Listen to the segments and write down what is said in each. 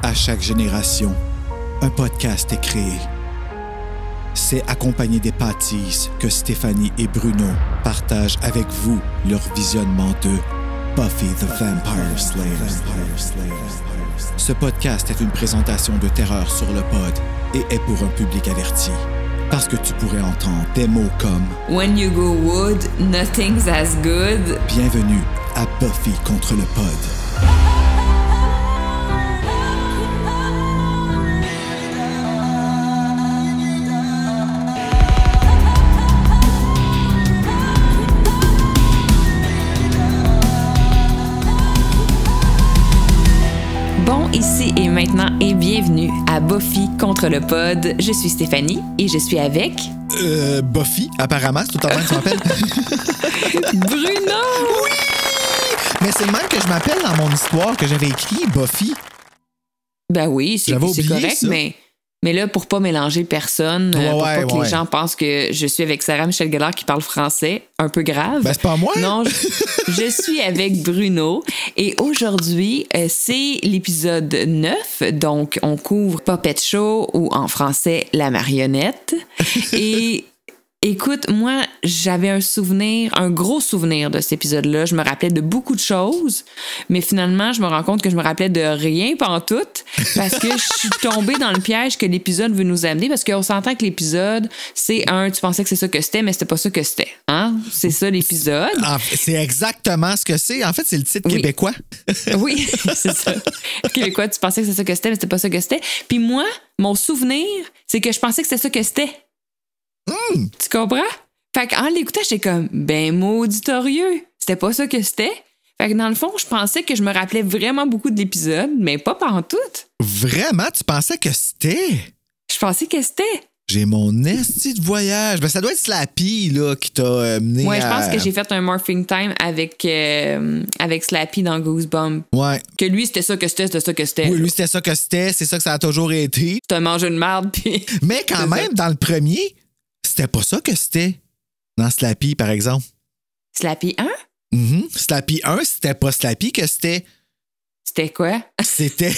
À chaque génération, un podcast est créé. C'est accompagné des pâtisses que Stéphanie et Bruno partagent avec vous leur visionnement de Buffy the Vampire Slayer. Ce podcast est une présentation de Terreur sur le pod et est pour un public averti. Parce que tu pourrais entendre des mots comme When you go wood, nothing's as good. Bienvenue à Buffy contre le pod. Bon, ici et maintenant et bienvenue à Buffy contre le pod. Je suis Stéphanie et je suis avec... Buffy, apparemment, c'est tout le temps que tu m'appelles. Bruno! Oui! Mais c'est le même que je m'appelle dans mon histoire que j'avais écrit, Buffy. Ben oui, c'est correct, ça. mais là, pour pas mélanger personne, pour pas que ouais. les gens pensent que je suis avec Sarah Michel Gellar qui parle français, un peu grave. Ben, c'est pas moi. Non, je suis avec Bruno. Et aujourd'hui, c'est l'épisode 9. Donc, on couvre Puppet Show ou en français, La Marionnette. Et... Écoute, moi, j'avais un gros souvenir de cet épisode-là. Je me rappelais de beaucoup de choses, mais finalement, je me rends compte que je me rappelais de rien pantoute parce que je suis tombée dans le piège que l'épisode veut nous amener parce qu'on s'entend que l'épisode, c'est tu pensais que c'est ça que c'était, mais c'était pas ça que c'était. Hein? C'est ça l'épisode. C'est exactement ce que c'est. En fait, c'est le titre québécois. Oui, c'est ça. Québécois, tu pensais que c'est ça que c'était, mais c'était pas ça que c'était. Puis moi, mon souvenir, c'est que je pensais que c'était ça que c'était. Tu comprends? Fait qu'en l'écoutant, j'étais comme, ben mauditorieux. C'était pas ça que c'était. Fait que dans le fond, je pensais que je me rappelais vraiment beaucoup de l'épisode, mais pas pantoute. Vraiment? Tu pensais que c'était? Je pensais que c'était. J'ai mon esti de voyage. Ben, ça doit être Slappy là, qui t'a mené Ouais, je pense que j'ai fait un morphing time avec Slappy dans Goosebumps. Ouais. Que lui, c'était ça que c'était. Oui, lui, c'était ça que c'était. C'est ça que ça a toujours été. T'as mangé une merde, puis... Mais quand même, dans le premier... C'était pas ça que c'était dans Slappy, par exemple. Slappy 1? Slappy 1, c'était pas Slappy que c'était. C'était quoi? C'était...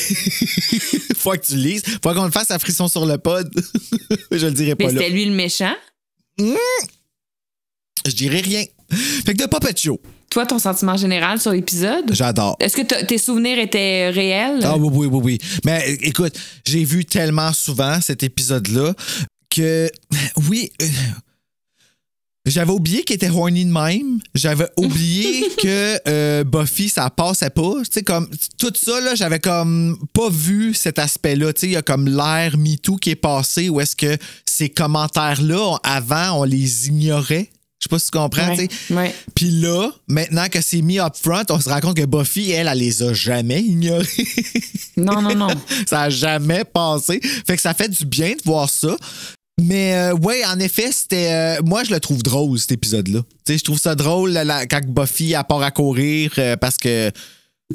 Faut que tu lises. Faut qu'on le fasse à frisson sur le pod. Je le dirai pas. Mais là. c'était lui le méchant? Je dirais rien. Fait que de Puppet Show. Toi, ton sentiment général sur l'épisode? J'adore. Est-ce que tes souvenirs étaient réels? Ah oui. Mais écoute, j'ai vu tellement souvent cet épisode-là que, oui, j'avais oublié qu'il était horny de même. J'avais oublié que Buffy, ça passait pas. Tu sais, comme, tout ça, là, j'avais comme pas vu cet aspect-là. Tu sais, il y a comme l'ère MeToo qui est passé où est-ce que ces commentaires-là, avant, on les ignorait. Je sais pas si tu comprends, tu sais. Ouais. Puis là, maintenant que c'est mis up front, on se rend compte que Buffy, elle les a jamais ignorés. Non. Ça a jamais passé. Fait que ça fait du bien de voir ça. Mais ouais, en effet, c'était... moi, je le trouve drôle, cet épisode-là. Tu sais, je trouve ça drôle quand Buffy elle part à courir parce que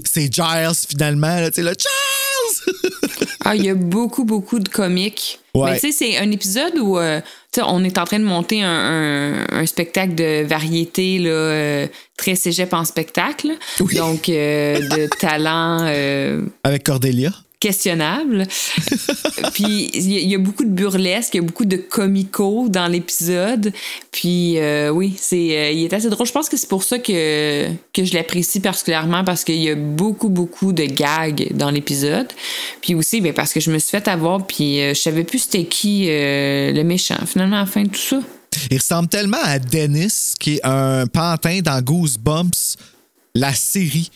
c'est Giles, finalement. Tu sais, là, Giles! Il y a beaucoup de comiques. Ouais. Mais tu sais, c'est un épisode où on est en train de monter un spectacle de variété là, très cégep en spectacle. Oui. Donc, de talent... Avec Cordelia. Questionnable. Puis il y a beaucoup de burlesque, il y a beaucoup de comico dans l'épisode. Puis oui, il est assez drôle. Je pense que c'est pour ça que je l'apprécie particulièrement parce qu'il y a beaucoup de gags dans l'épisode. Puis aussi parce que je me suis fait avoir puis je savais plus c'était qui le méchant finalement à la fin de tout ça. Il ressemble tellement à Dennis qui est un pantin dans Goosebumps, la série.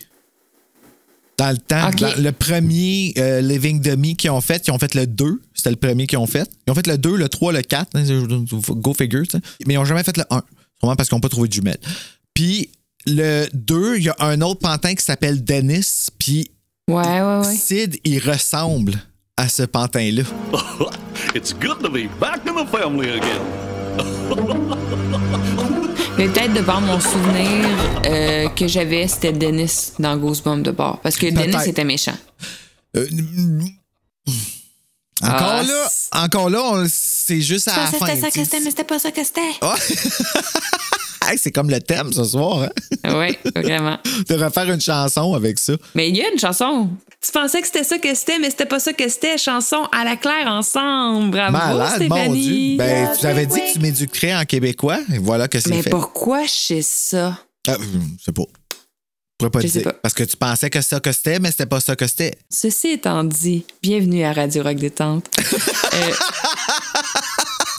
Dans le temps, okay. Le premier Living Dummy qu'ils ont fait le 2. C'était le premier qu'ils ont fait. Ils ont fait le 2, le 3, le 4. Go figure. T'sais. Mais ils n'ont jamais fait le 1. Sûrement parce qu'ils n'ont pas trouvé de jumelles. Puis le 2, il y a un autre pantin qui s'appelle Dennis. Puis ouais. Sid, il ressemble à ce pantin-là. It's good to be back in the family again. Mais peut-être de bord, mon souvenir que j'avais, c'était Dennis dans Goosebumps de bord. Parce que Dennis était méchant. Encore là, c'est juste à la fin. C'était ça que c'était, mais c'était pas ça que c'était. Hey, c'est comme le thème ce soir, hein? Oui, vraiment. De refaire une chanson avec ça. Mais il y a une chanson. Tu pensais que c'était ça que c'était, mais c'était pas ça que c'était. Chanson à la claire ensemble. Bravo, Malade, Stéphanie. mon Dieu. Ben, tu avais dit que tu m'éduquerais en québécois. Et voilà que c'est Mais fait. pourquoi je sais ça? Je sais pas. Je pourrais pas Je te sais dire. pas. Parce que tu pensais que ça que c'était, mais c'était pas ça que c'était. Ceci étant dit, bienvenue à Radio Rock Détente.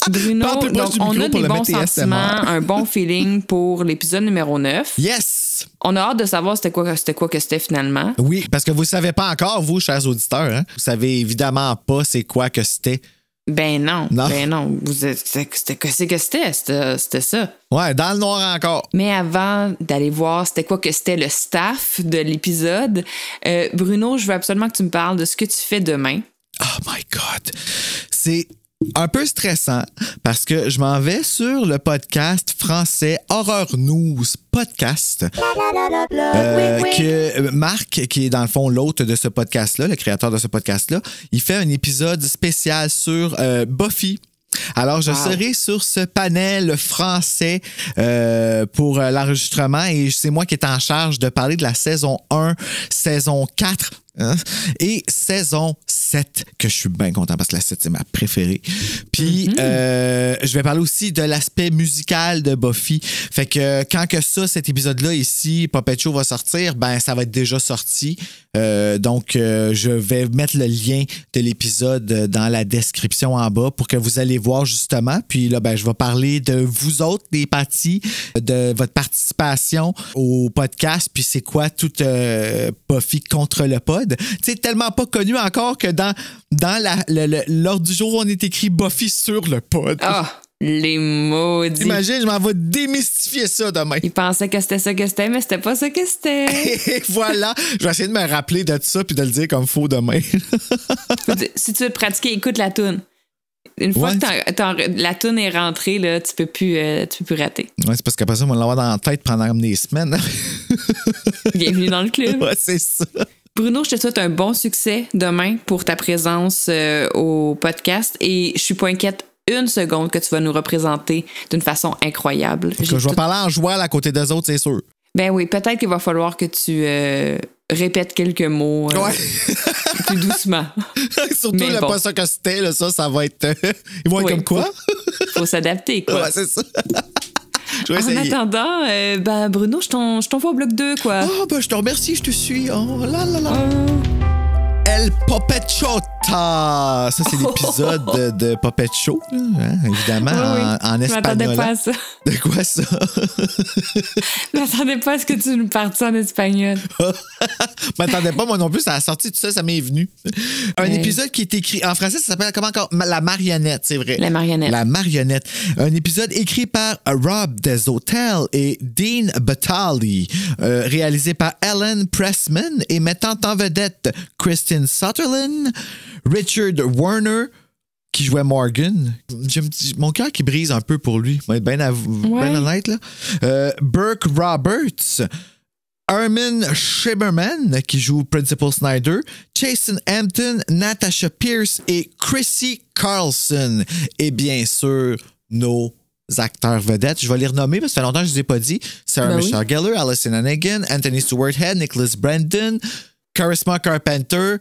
Bruno, Parle plus proche donc du on micro a pour des le bons mettre sentiments, ASMR. un bon feeling pour l'épisode numéro 9. Yes! On a hâte de savoir c'était quoi que c'était finalement. Oui, parce que vous ne savez pas encore, vous, chers auditeurs. Hein? Vous savez évidemment pas c'est quoi que c'était. Ben non. Non. Ben non. C'était ça. Ouais, dans le noir encore. Mais avant d'aller voir c'était quoi que c'était le staff de l'épisode, Bruno, je veux absolument que tu me parles de ce que tu fais demain. Oh my God! C'est un peu stressant parce que je m'en vais sur le podcast français Horror News Podcast. Que Marc, qui est dans le fond l'hôte de ce podcast-là, le créateur de ce podcast-là, il fait un épisode spécial sur Buffy. Alors, je serai sur ce panel français pour l'enregistrement et c'est moi qui est en charge de parler de la saison 1, saison 4 et saison 7, que je suis bien content parce que la 7, c'est ma préférée. Puis, je vais parler aussi de l'aspect musical de Buffy. Fait que quand que ça, cet épisode-là ici, Puppet Show va sortir, ben ça va être déjà sorti. Donc, je vais mettre le lien de l'épisode dans la description en bas pour que vous allez voir justement. Puis là, ben, je vais parler de vous autres, des parties, de votre participation au podcast. Puis c'est quoi toute Buffy contre le pod. Tu sais, tellement pas connu encore que dans l'ordre du jour, on est écrit Buffy sur le pod. Ah, les maudits. Imagine, je m'en vais démystifier ça demain. Il pensait que c'était ça que c'était, mais c'était pas ça que c'était. Et voilà, je vais essayer de me rappeler de ça puis de le dire comme faux demain. Si tu veux te pratiquer, écoute la toune. Une fois que la toune est rentrée, là, tu peux plus rater. Ouais, c'est parce qu'après ça, on va l'avoir dans la tête pendant des semaines. Bienvenue dans le club. Ouais, c'est ça. Bruno, je te souhaite un bon succès demain pour ta présence au podcast et je suis pas inquiète une seconde que tu vas nous représenter d'une façon incroyable. Je vais parler en joual à côté des autres, c'est sûr. Ben oui, peut-être qu'il va falloir que tu répètes quelques mots plus doucement. Surtout Mais le bon. pas ça que c'était, là, ça va être... Ils vont être comme quoi? Faut s'adapter, quoi. Ouais, c'est ça. Je vais En essayer. attendant, ben Bruno, je t'envoie au bloc 2, quoi. Oh, ben je te remercie, je te suis. Oh là là là. El Puppet Showta. Ça, c'est l'épisode de Puppet Show, là, hein, évidemment, en Je m'attendais espagnol. pas à ça. De quoi ça? Je m'attendais pas à ce que tu nous partes ça en espagnol. Je m'attendais pas, moi non plus. Ça a sorti tout ça, ça m'est venu. Un épisode qui est écrit en français, ça s'appelle comment encore? La marionnette, c'est vrai. La marionnette. La marionnette. Un épisode écrit par Rob Desautels et Dean Batali, réalisé par Ellen Pressman et mettant en vedette Kristen Sutherland, Richard Warner, qui jouait Morgan. J'ai mon cœur qui brise un peu pour lui. On va être bien honnête, là. Burke Roberts, Armin Shiberman, qui joue Principal Snyder, Jason Hampton, Natasha Pierce et Chrissy Carlson. Et bien sûr, nos acteurs vedettes. Je vais les renommer parce que ça fait longtemps que je ne les ai pas dit. Sarah Michelle Gellar, Alison Hannigan, Anthony Stewart Head, Nicholas Brandon, Charisma Carpenter.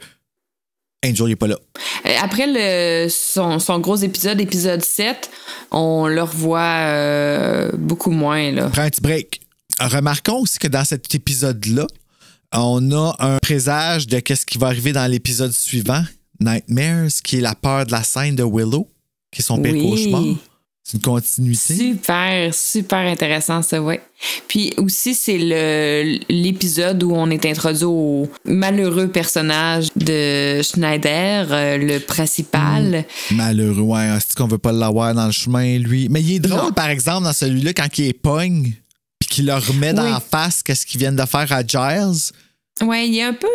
Angel n'est pas là. Après son gros épisode 7, on le revoit beaucoup moins, là. Prends un petit break. Remarquons aussi que dans cet épisode-là, on a un présage de ce qui va arriver dans l'épisode suivant, Nightmares, qui est la peur de la scène de Willow, qui est son pire cauchemar. C'est une continuité. Super, super intéressant, ça, ouais. Puis aussi, c'est l'épisode où on est introduit au malheureux personnage de Schneider, le principal. Malheureux, ouais. C'est qu'on veut pas l'avoir dans le chemin, lui. Mais il est drôle, par exemple, dans celui-là, quand il est pogne, puis qu'il leur remet dans la face qu'est-ce qu'ils viennent de faire à Giles. Ouais, il y a un peu,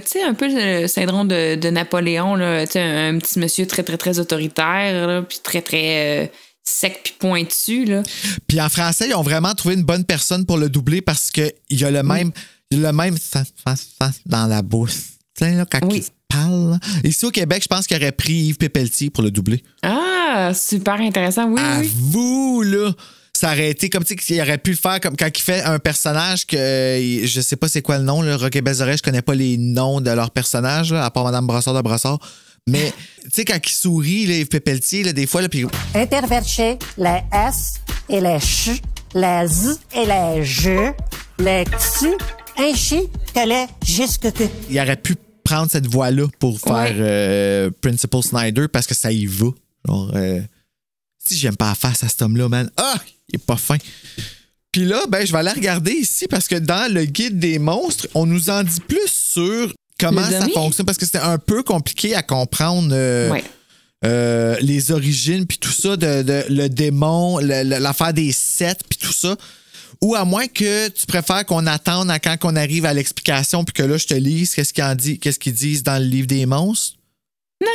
tu sais, un peu le syndrome de Napoléon, là. Tu sais, un petit monsieur très, très, très autoritaire, là, puis très, très sec puis pointu, là. Puis en français, ils ont vraiment trouvé une bonne personne pour le doubler parce qu'il y a le même face dans la bouche. Tu sais, là, quand il parle. Là. Ici au Québec, je pense qu'il aurait pris Yves Pépeltier pour le doubler. Ah, super intéressant, oui. À vous, là. Ça aurait été comme, tu sais, qu'il aurait pu le faire comme quand il fait un personnage que je sais pas c'est quoi le nom, le Rock et Bézarret, je connais pas les noms de leurs personnages, là, à part Madame Brassard de Brassard. Mais, tu sais, quand il sourit, là, Yves Pépeltier, là, des fois, là, puis. Intervercher les S et les CH, les Z et les J, les XU, ainsi que les jusque que. Il aurait pu prendre cette voix-là pour faire Principal Snyder parce que ça y va. Genre, si j'aime pas la face à cet homme-là, man. Ah! Il est pas fin. Puis là, ben, je vais aller regarder ici parce que dans le guide des monstres, on nous en dit plus sur comment ça fonctionne parce que c'était un peu compliqué à comprendre les origines puis tout ça de le démon, l'affaire des 7 puis tout ça. Ou à moins que tu préfères qu'on attende à quand on arrive à l'explication puis que là, je te lise qu'est-ce qu'ils disent dans le livre des monstres.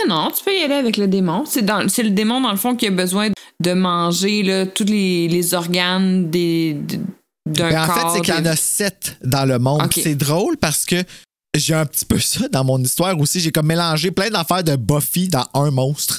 Non, tu peux y aller avec le démon. C'est le démon, dans le fond, qui a besoin de manger là, tous les organes d'un corps. En fait, c'est qu'il y en a 7 dans le monde. Okay. C'est drôle parce que j'ai un petit peu ça dans mon histoire aussi. J'ai comme mélangé plein d'affaires de Buffy dans un monstre.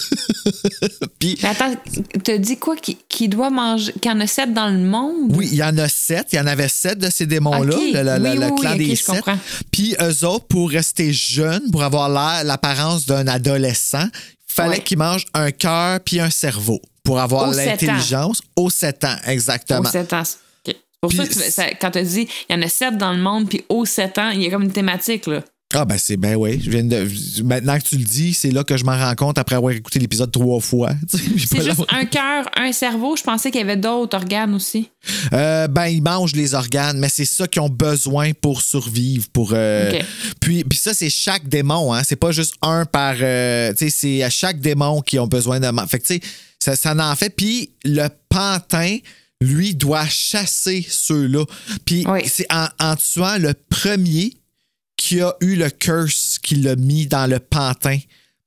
Puis, mais attends, t'as dit quoi? Qu'il doit manger? Qu'il y en a 7 dans le monde? Oui, il y en a 7. Il y en avait 7 de ces démons-là, le clan des 7. Puis eux autres, pour rester jeunes, pour avoir l'apparence d'un adolescent, il fallait qu'ils mangent un cœur puis un cerveau pour avoir l'intelligence. Aux 7 ans, exactement. Aux 7 ans. C'est pour ça que quand tu as dit il y en a 7 dans le monde, puis aux 7 ans, il y a comme une thématique, là. Ah, ben c'est ben oui. Maintenant que tu le dis, c'est là que je m'en rends compte après avoir écouté l'épisode 3 fois. C'est juste un cœur, un cerveau. Je pensais qu'il y avait d'autres organes aussi. Ben, ils mangent les organes, mais c'est ça qu'ils ont besoin pour survivre. Puis ça, c'est chaque démon. Hein? C'est pas juste un par... c'est à chaque démon qui ont besoin de... Fait que tu sais, ça en fait. Puis le pantin... lui, doit chasser ceux-là. Puis c'est en tuant le premier qui a eu le curse qui l'a mis dans le pantin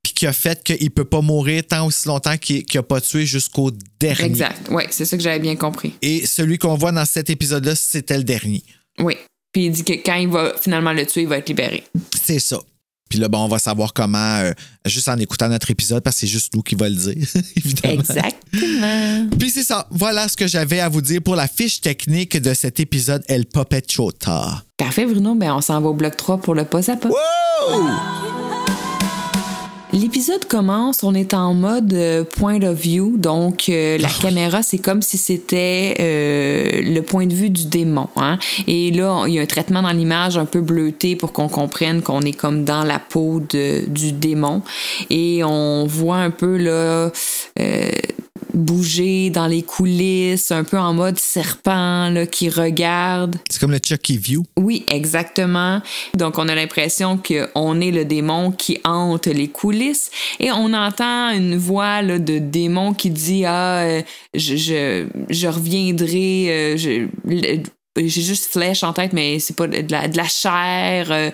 puis qui a fait qu'il ne peut pas mourir tant aussi longtemps qu'il n'a pas tué jusqu'au dernier. Exact. Oui, c'est ça que j'avais bien compris. Et celui qu'on voit dans cet épisode-là, c'était le dernier. Oui. Puis il dit que quand il va finalement le tuer, il va être libéré. C'est ça. Puis là, on va savoir comment, juste en écoutant notre épisode, parce que c'est juste nous qui va le dire, évidemment. Exactement. Puis c'est ça. Voilà ce que j'avais à vous dire pour la fiche technique de cet épisode El Popechota. Parfait, Bruno. Ben, on s'en va au bloc 3 pour le pas à pas. Wow! L'épisode commence, on est en mode point of view, donc la caméra, c'est comme si c'était le point de vue du démon. Hein? Et là, il y a un traitement dans l'image un peu bleuté pour qu'on comprenne qu'on est comme dans la peau du démon. Et on voit un peu là bouger dans les coulisses, un peu en mode serpent là, qui regarde. C'est comme le Chucky View. Oui, exactement. Donc, on a l'impression qu'on est le démon qui hante les coulisses et on entend une voix là, de démon qui dit « Ah, je reviendrai, j'ai juste flèche en tête, mais c'est pas de la chair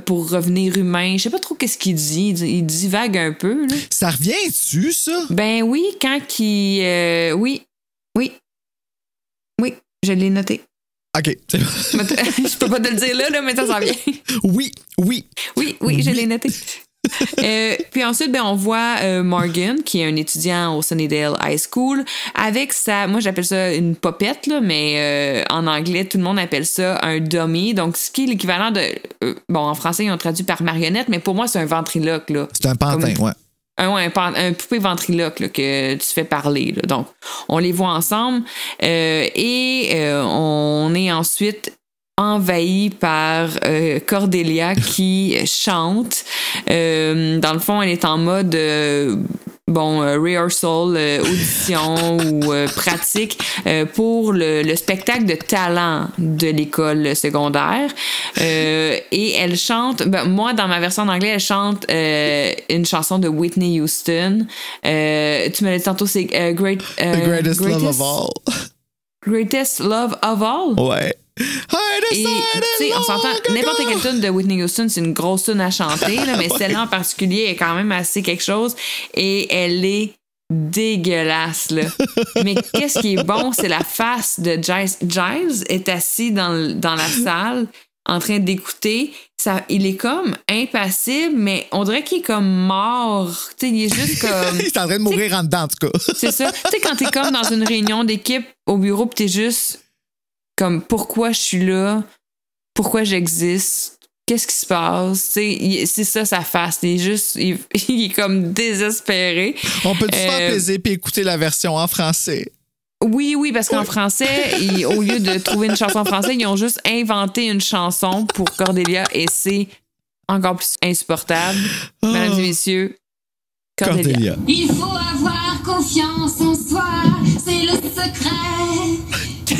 pour revenir humain. » Je sais pas trop qu'est-ce qu'il dit. Il divague un peu. Là. Ça revient-tu, ça? Ben oui, quand il... Oui, je l'ai noté. OK. Je peux pas te le dire là, mais ça s'en vient. Oui, je l'ai noté. Puis ensuite, ben, on voit Morgan, qui est un étudiant au Sunnydale High School, avec moi j'appelle ça une popette, là, mais en anglais, tout le monde appelle ça un dummy. Donc, ce qui est l'équivalent de... en français, ils ont traduit par marionnette, mais pour moi, c'est un ventriloque. Là. C'est un pantin, ouais. Un poupée ventriloque là, que tu fais parler. Là. Donc, on les voit ensemble et on est ensuite envahie par Cordelia qui chante. Dans le fond, elle est en mode rehearsal, audition ou pratique pour le spectacle de talent de l'école secondaire. Et elle chante, moi, dans ma version en anglais, elle chante une chanson de Whitney Houston. Tu me l'as dit tantôt, c'est The Greatest Love of All. Greatest Love of All? Ouais. Et tu sais, on s'entend, n'importe quelle tune de Whitney Houston, c'est une grosse tune à chanter, là, mais celle-là en particulier est quand même assez quelque chose et elle est dégueulasse, là. Mais qu'est-ce qui est bon, c'est la face de Giles. Giles est assis dans la salle en train d'écouter, il est comme impassible, mais on dirait qu'il est comme mort. Tu sais, il est juste comme... il est en train de mourir en dedans, en tout cas. C'est ça. Tu sais, quand t'es comme dans une réunion d'équipe au bureau, pis t'es juste comme, pourquoi je suis là? Pourquoi j'existe? Qu'est-ce qui se passe? Tu sais, c'est ça sa face. Il est comme désespéré. On peut-tu se faire plaisir puis écouter la version en français? Oui, parce qu'en français, au lieu de trouver une chanson en français, ils ont juste inventé une chanson pour Cordelia et c'est encore plus insupportable. Mesdames et messieurs, Cordelia. Il faut avoir confiance en soi, c'est le secret du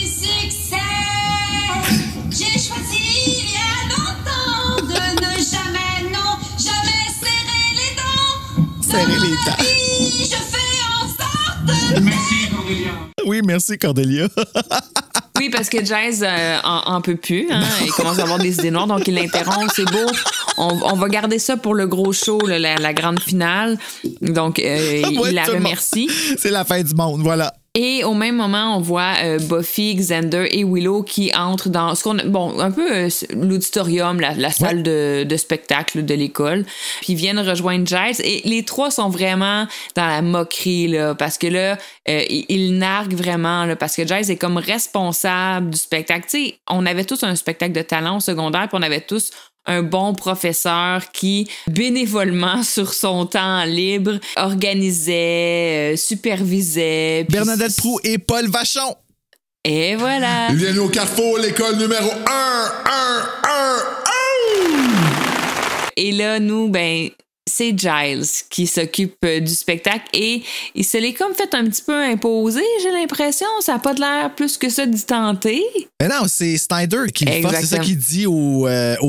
succès. J'ai choisi il y a longtemps de ne jamais serrer les dents. Serrer les dents. Je fais en sorte. Merci, Cordelia. Oui, merci, Cordelia. Oui, parce que Jazz en peut plus. Hein? Il commence à avoir des idées noires, donc il l'interrompt. C'est beau. On va garder ça pour le gros show, la grande finale. Donc, il la remercie. C'est la fin du monde, voilà. Et au même moment, on voit Buffy, Xander et Willow qui entrent dans ce qu'on un peu l'auditorium, la salle de spectacle de l'école. Puis ils viennent rejoindre Giles et les trois sont vraiment dans la moquerie là, parce que là ils narguent vraiment là, parce que Giles est comme responsable du spectacle. Tu sais, on avait tous un spectacle de talent au secondaire, puis on avait tous un bon professeur qui, bénévolement, sur son temps libre, organisait, supervisait. Bernadette Proulx et Paul Vachon. Et voilà. Bienvenue au Carrefour, l'école numéro 1. Et là, nous, c'est Giles qui s'occupe du spectacle et il se l'est comme fait un petit peu imposer, j'ai l'impression. Ça n'a pas de l'air plus que ça d'y tenter. Mais non, c'est Snyder qui le fait. C'est ça qu'il dit aux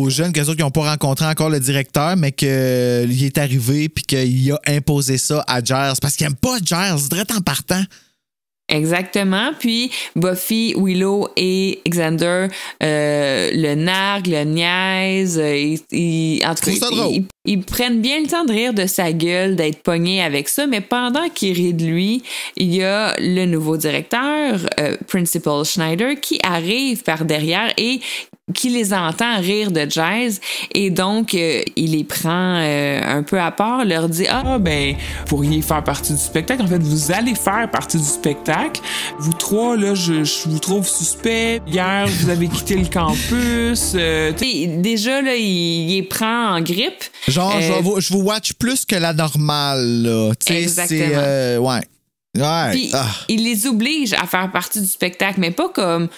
jeunes, qu'eux autres qui n'ont pas rencontré encore le directeur, mais qu'il est arrivé puis qu'il a imposé ça à Giles parce qu'il n'aime pas Giles, direct en partant. Exactement. Puis Buffy, Willow et Xander le narguent, le niaisent. En tout cas, ils prennent bien le temps de rire de sa gueule, d'être pognés avec ça. Mais pendant qu'ils rient de lui, il y a le nouveau directeur, Principal Schneider, qui arrive par derrière et qui les entend rire de Giles et donc il les prend un peu à part, leur dit vous pourriez faire partie du spectacle. En fait, vous allez faire partie du spectacle. Vous trois, là, je vous trouve suspect. Hier, vous avez quitté le campus. Déjà, là, il les prend en grippe. Genre, je vous watch plus que la normale, là. Exactement. Ouais. Puis, il les oblige à faire partie du spectacle, mais pas comme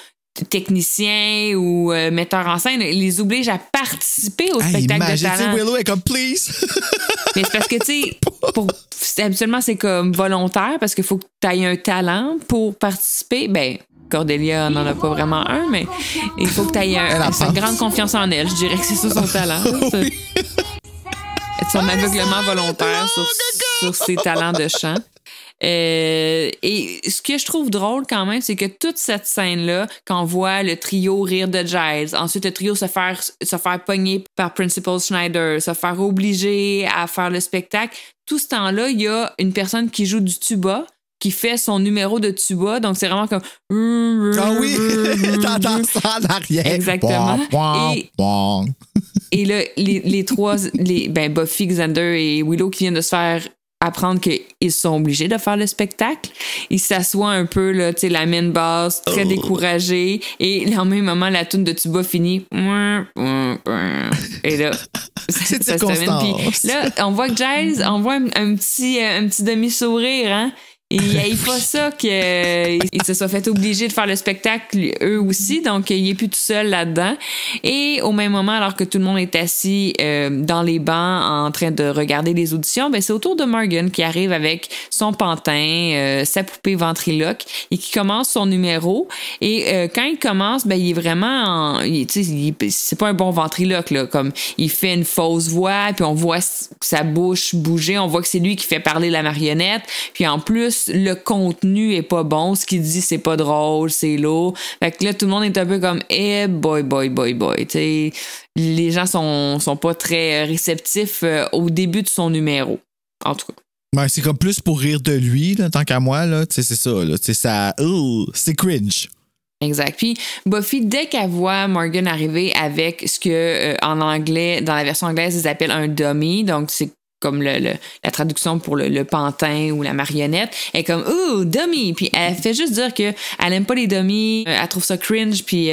technicien ou metteur en scène, il les oblige à participer au spectacle de talent. Willow est comme please. Mais c'est parce que tu sais, habituellement c'est comme volontaire parce qu'il faut que tu aies un talent pour participer. Cordelia n'en a pas vraiment un, mais il faut que tu aies une grande confiance en elle. Je dirais que c'est ça son talent. Oui. Son aveuglement volontaire sur ses talents de chant. Et ce que je trouve drôle quand même, c'est que toute cette scène-là, quand on voit le trio rire de Giles, ensuite le trio se faire pogner par Principal Schneider, se faire obliger à faire le spectacle, tout ce temps-là, il y a une personne qui joue du tuba, qui fait son numéro de tuba, donc c'est vraiment comme... Ah oui, t'entends ça en arrière. Exactement. Et là, les trois, Buffy, Xander et Willow qui viennent de se faire apprendre qu'ils sont obligés de faire le spectacle. Ils s'assoient un peu, là, tu sais, la mine basse, très découragés. Et en même moment, la toune de tuba finit. Et là, ça se termine. Puis là, on voit que Giles envoie un petit demi-sourire, hein? Et il n'aille pas ça qu'ils se soient fait obliger de faire le spectacle eux aussi, donc il est plus tout seul là-dedans. Et au même moment, alors que tout le monde est assis dans les bancs en train de regarder les auditions, c'est au tour de Morgan qui arrive avec son pantin, sa poupée ventriloque et qui commence son numéro. Et quand il commence, il est vraiment c'est pas un bon ventriloque, là, comme il fait une fausse voix, puis on voit sa bouche bouger, on voit que c'est lui qui fait parler la marionnette, puis en plus le contenu est pas bon, ce qu'il dit c'est pas drôle, c'est lourd. Fait que là tout le monde est un peu comme boy. T'sais, les gens sont pas très réceptifs au début de son numéro. En tout cas. C'est comme plus pour rire de lui, là, tant qu'à moi, là, c'est ça, là, c'est cringe. Exact. Puis Buffy, dès qu'elle voit Morgan arriver avec ce que en anglais, dans la version anglaise, ils appellent un dummy, donc c'est comme la traduction pour le pantin ou la marionnette, elle est comme « Ooh, dummy! » Puis elle fait juste dire qu'elle aime pas les dummies, elle trouve ça cringe, puis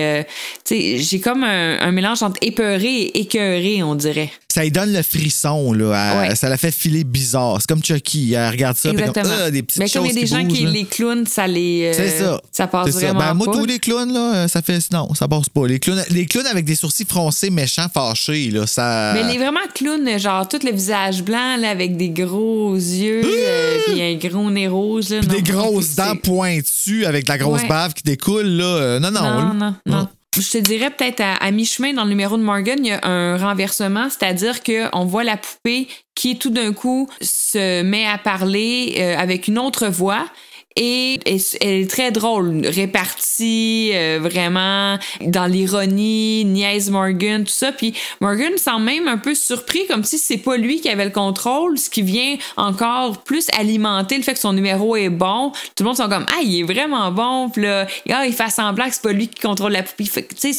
tu sais, j'ai comme un mélange entre épeuré et écœuré, on dirait. Ça lui donne le frisson, là. Ouais. Ça la fait filer bizarre. C'est comme Chucky. Elle regarde ça, puis Exactement. comme, des petites mais comme choses il y a des qui gens bougent, qui, là. les clowns, ça les... C'est ça. Ça passe C'est ça. vraiment Ben, moi, pas. tous les clowns, là, ça fait... Non, ça passe pas. Les clowns avec des sourcils froncés, méchants, fâchés, là, ça... Mais les vraiment clowns, genre tout le visage blanc, là, avec des gros yeux, puis un gros nez rouge. Là, Puis non, des grosses dents pointues avec de la grosse Ouais. bave qui découle, là. Non, là. Non. Je te dirais peut-être à mi-chemin dans le numéro de Morgan, il y a un renversement, c'est-à-dire qu'on voit la poupée qui tout d'un coup se met à parler avec une autre voix. Et elle est très drôle, répartie, vraiment dans l'ironie, niaise Morgan, tout ça. Puis Morgan semble même un peu surpris, comme si c'est pas lui qui avait le contrôle, ce qui vient encore plus alimenter le fait que son numéro est bon. Tout le monde sont comme « Ah, il est vraiment bon! » Puis là, il fait semblant que c'est pas lui qui contrôle la poupée.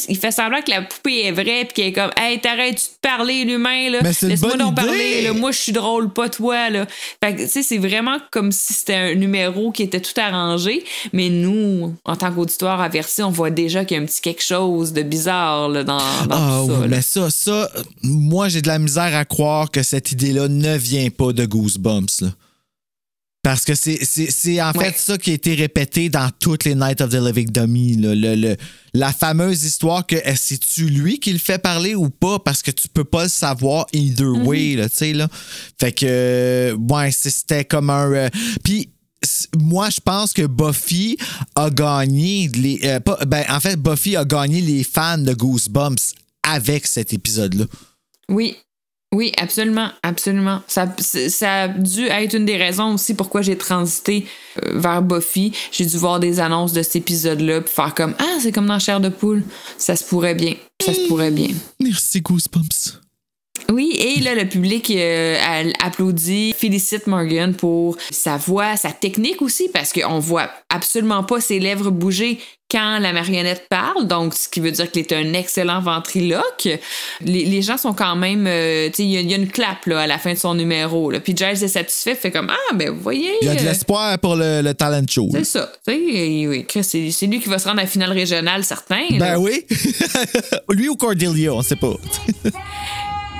Il fait semblant que la poupée est vraie, puis qu'il est comme « Hey, t'arrêtes-tu de parler, l'humain, là? Mais c'est une Laisse-moi bonne donc idée. parler, là. Moi, je suis drôle, pas toi, là. » Fait que, tu sais, c'est vraiment comme si c'était un numéro qui était tout arrangé, mais nous, en tant qu'auditoire averti, on voit déjà qu'il y a un petit quelque chose de bizarre là, dans tout ça. Oui, mais ça, moi, j'ai de la misère à croire que cette idée-là ne vient pas de Goosebumps, là. Parce que c'est en fait ça qui a été répété dans toutes les Night of the Living Dummy. Là. La fameuse histoire que c'est-tu lui qui le fait parler ou pas? Parce que tu peux pas le savoir either way, là, tu sais, là. Fait que, c'était comme un... Puis, moi, je pense que Buffy a gagné Buffy a gagné les fans de Goosebumps avec cet épisode-là. Oui, absolument. Ça a dû être une des raisons aussi pourquoi j'ai transité vers Buffy. J'ai dû voir des annonces de cet épisode-là puis faire comme « Ah, c'est comme dans Chair de poule. » Ça se pourrait bien. Merci, Goosebumps. Oui, et là, le public applaudit, félicite Morgan pour sa voix, sa technique aussi, parce qu'on voit absolument pas ses lèvres bouger quand la marionnette parle, donc ce qui veut dire qu'il est un excellent ventriloque. Les gens sont quand même... tu sais, il y a une clap là, à la fin de son numéro. Là. Puis Giles est satisfait, fait comme « Ah, ben vous voyez... » Il y a de l'espoir pour le talent show. C'est ça. Oui, c'est lui qui va se rendre à la finale régionale, certain. Ben là. oui. Lui ou Cordelia, on sait pas.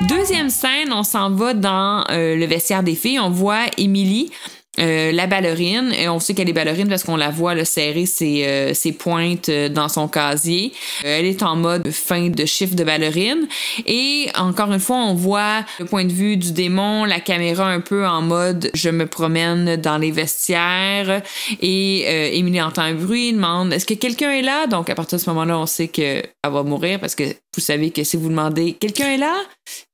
Deuxième scène, on s'en va dans le vestiaire des filles. On voit Emily, la ballerine. Et on sait qu'elle est ballerine parce qu'on la voit là, serrer ses pointes dans son casier. Elle est en mode fin de chiffre de ballerine. Et encore une fois, on voit le point de vue du démon, la caméra un peu en mode « je me promène dans les vestiaires ». Et Emily entend un bruit, demande « est-ce que quelqu'un est là? » Donc à partir de ce moment-là, on sait qu'elle va mourir parce que vous savez que si vous demandez « quelqu'un est là? »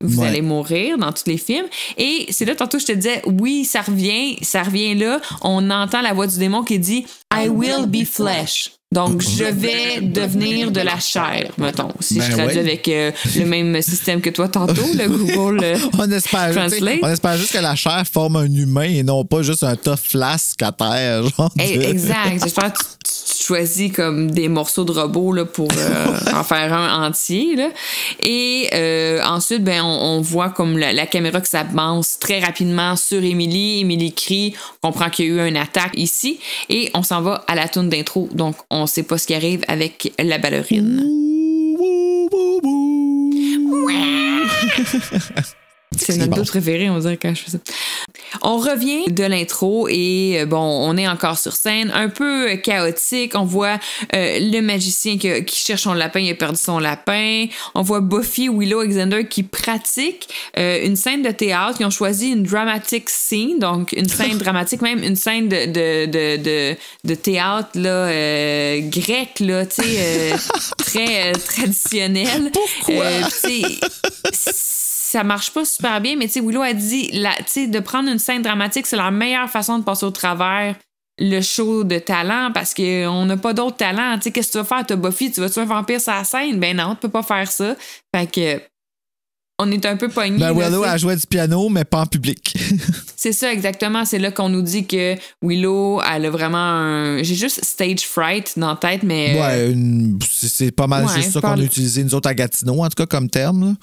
Vous allez mourir dans tous les films. Et c'est là, tantôt, je te disais, oui, ça revient là. On entend la voix du démon qui dit « I will be flesh ». Donc, je vais devenir de la chair, mettons. Si je traduis avec le même système que toi tantôt, le Google on espère juste que la chair forme un humain et non pas juste un tough flasque à terre. Genre Exact. J'espère que tu choisis comme des morceaux de robot là, pour en faire un entier. Là. Et ensuite, ben, on voit comme la caméra qui s'avance très rapidement sur Emily. Emily crie, on comprend qu'il y a eu une attaque ici. Et on s'en va à la toune d'intro. Donc, on sait pas ce qui arrive avec la ballerine. C'est notre dos préféré, on dirait, quand je fais ça. On revient de l'intro et bon, on est encore sur scène, un peu chaotique. On voit le magicien qui cherche son lapin, il a perdu son lapin. On voit Buffy, Willow, Alexander qui pratiquent une scène de théâtre. Ils ont choisi une dramatic scene, donc une scène dramatique, même une scène de théâtre là, grec, là, tu sais, très traditionnelle. Pourquoi? Ça marche pas super bien, mais tu sais, Willow a dit, tu sais, de prendre une scène dramatique, c'est la meilleure façon de passer au travers le show de talent parce qu'on n'a pas d'autres talents. Tu sais, qu'est-ce que tu vas faire? T'as Buffy, tu vas tuer un vampire sur la scène? Ben non, tu peux pas faire ça. Fait que on est un peu pognés. Ben, Willow, elle jouait du piano, mais pas en public. C'est ça, exactement. C'est là qu'on nous dit que Willow, elle a vraiment un... J'ai juste stage fright dans la tête, mais... Ouais, c'est pas mal juste ça qu'on a utilisé, nous autres, à Gatineau, en tout cas, comme terme, là.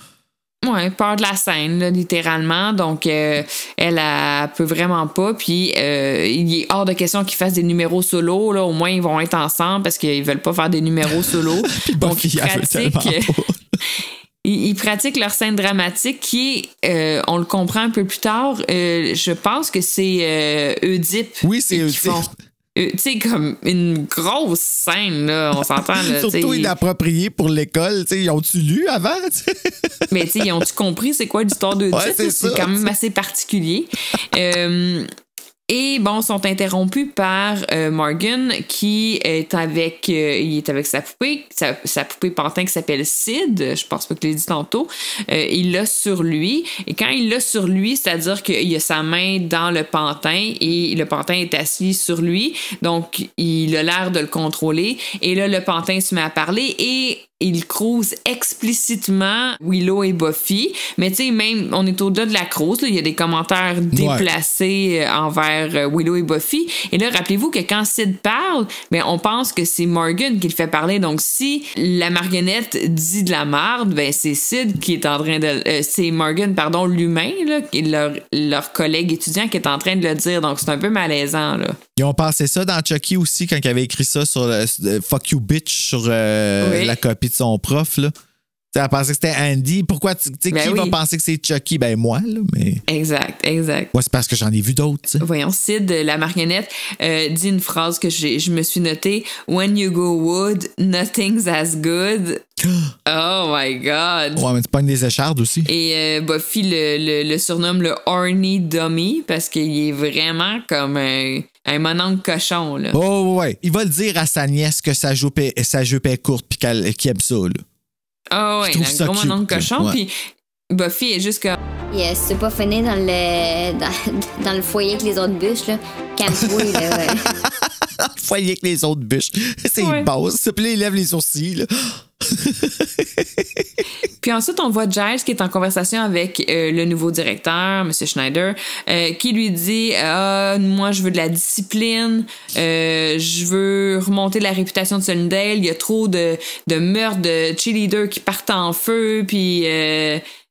Ouais, peur de la scène, là, littéralement. Donc, elle peut vraiment pas. Puis, il est hors de question qu'ils fassent des numéros solo. Là. Au moins, ils vont être ensemble parce qu'ils veulent pas faire des numéros solo. Donc, ils pratiquent leur scène dramatique qui est, on le comprend un peu plus tard, je pense que c'est Oedipe. Oui, c'est Oedipe. Tu sais, comme une grosse scène, là, on s'entend. Là, surtout inapproprié pour l'école. Ils ont-tu lu avant? T'sais? Mais ils ont-tu compris c'est quoi l'histoire de ouais, c'est quand même assez particulier. Et bon, sont interrompus par Morgan qui est avec il est avec sa poupée pantin qui s'appelle Sid, je pense pas que je l'ai dit tantôt. Il l'a sur lui et quand il l'a sur lui, c'est-à-dire qu'il a sa main dans le pantin et le pantin est assis sur lui, donc il a l'air de le contrôler et là le pantin se met à parler et il crouse explicitement Willow et Buffy, mais tu sais, même, on est au-delà de la crouse, il y a des commentaires déplacés envers Willow et Buffy, et là, rappelez-vous que quand Sid parle, ben, on pense que c'est Morgan qui le fait parler, donc si la marionnette dit de la merde, ben, c'est Sid qui est en train de... c'est Morgan, pardon, l'humain, là, leur collègue étudiant qui est en train de le dire, donc c'est un peu malaisant, là. Ils ont pensé ça dans Chucky aussi, quand il avait écrit ça sur Fuck You Bitch sur la copie de son prof, là. T'sais, elle pensait que c'était Andy. Pourquoi, qui va penser que c'est Chucky? Ben, moi, là, mais... Exact. Moi, c'est parce que j'en ai vu d'autres, t'sais. Voyons, Sid, la marionnette, dit une phrase que je me suis notée. When you go wood, nothing's as good. Oh my God! Ouais, mais tu pognes des échardes aussi. Et Buffy le surnomme le Horny Dummy parce qu'il est vraiment comme un mononcle cochon, là. Oh, ouais. Il va le dire à sa nièce que sa jupe est courte puis qu'il aime ça, là. Ah ouais, un gros mononcle cochon. Puis Buffy est juste comme... Yes, c'est pas fini dans le foyer avec les autres bûches, là. Calme-toi, là, ouais. Dans le foyer avec les autres bûches. C'est une base. Puis là, il lève les sourcils, là. Puis ensuite, on voit Giles qui est en conversation avec le nouveau directeur, M. Schneider, qui lui dit moi, je veux de la discipline, je veux remonter la réputation de Sunnydale, il y a trop de meurtres de cheerleaders qui partent en feu, puis...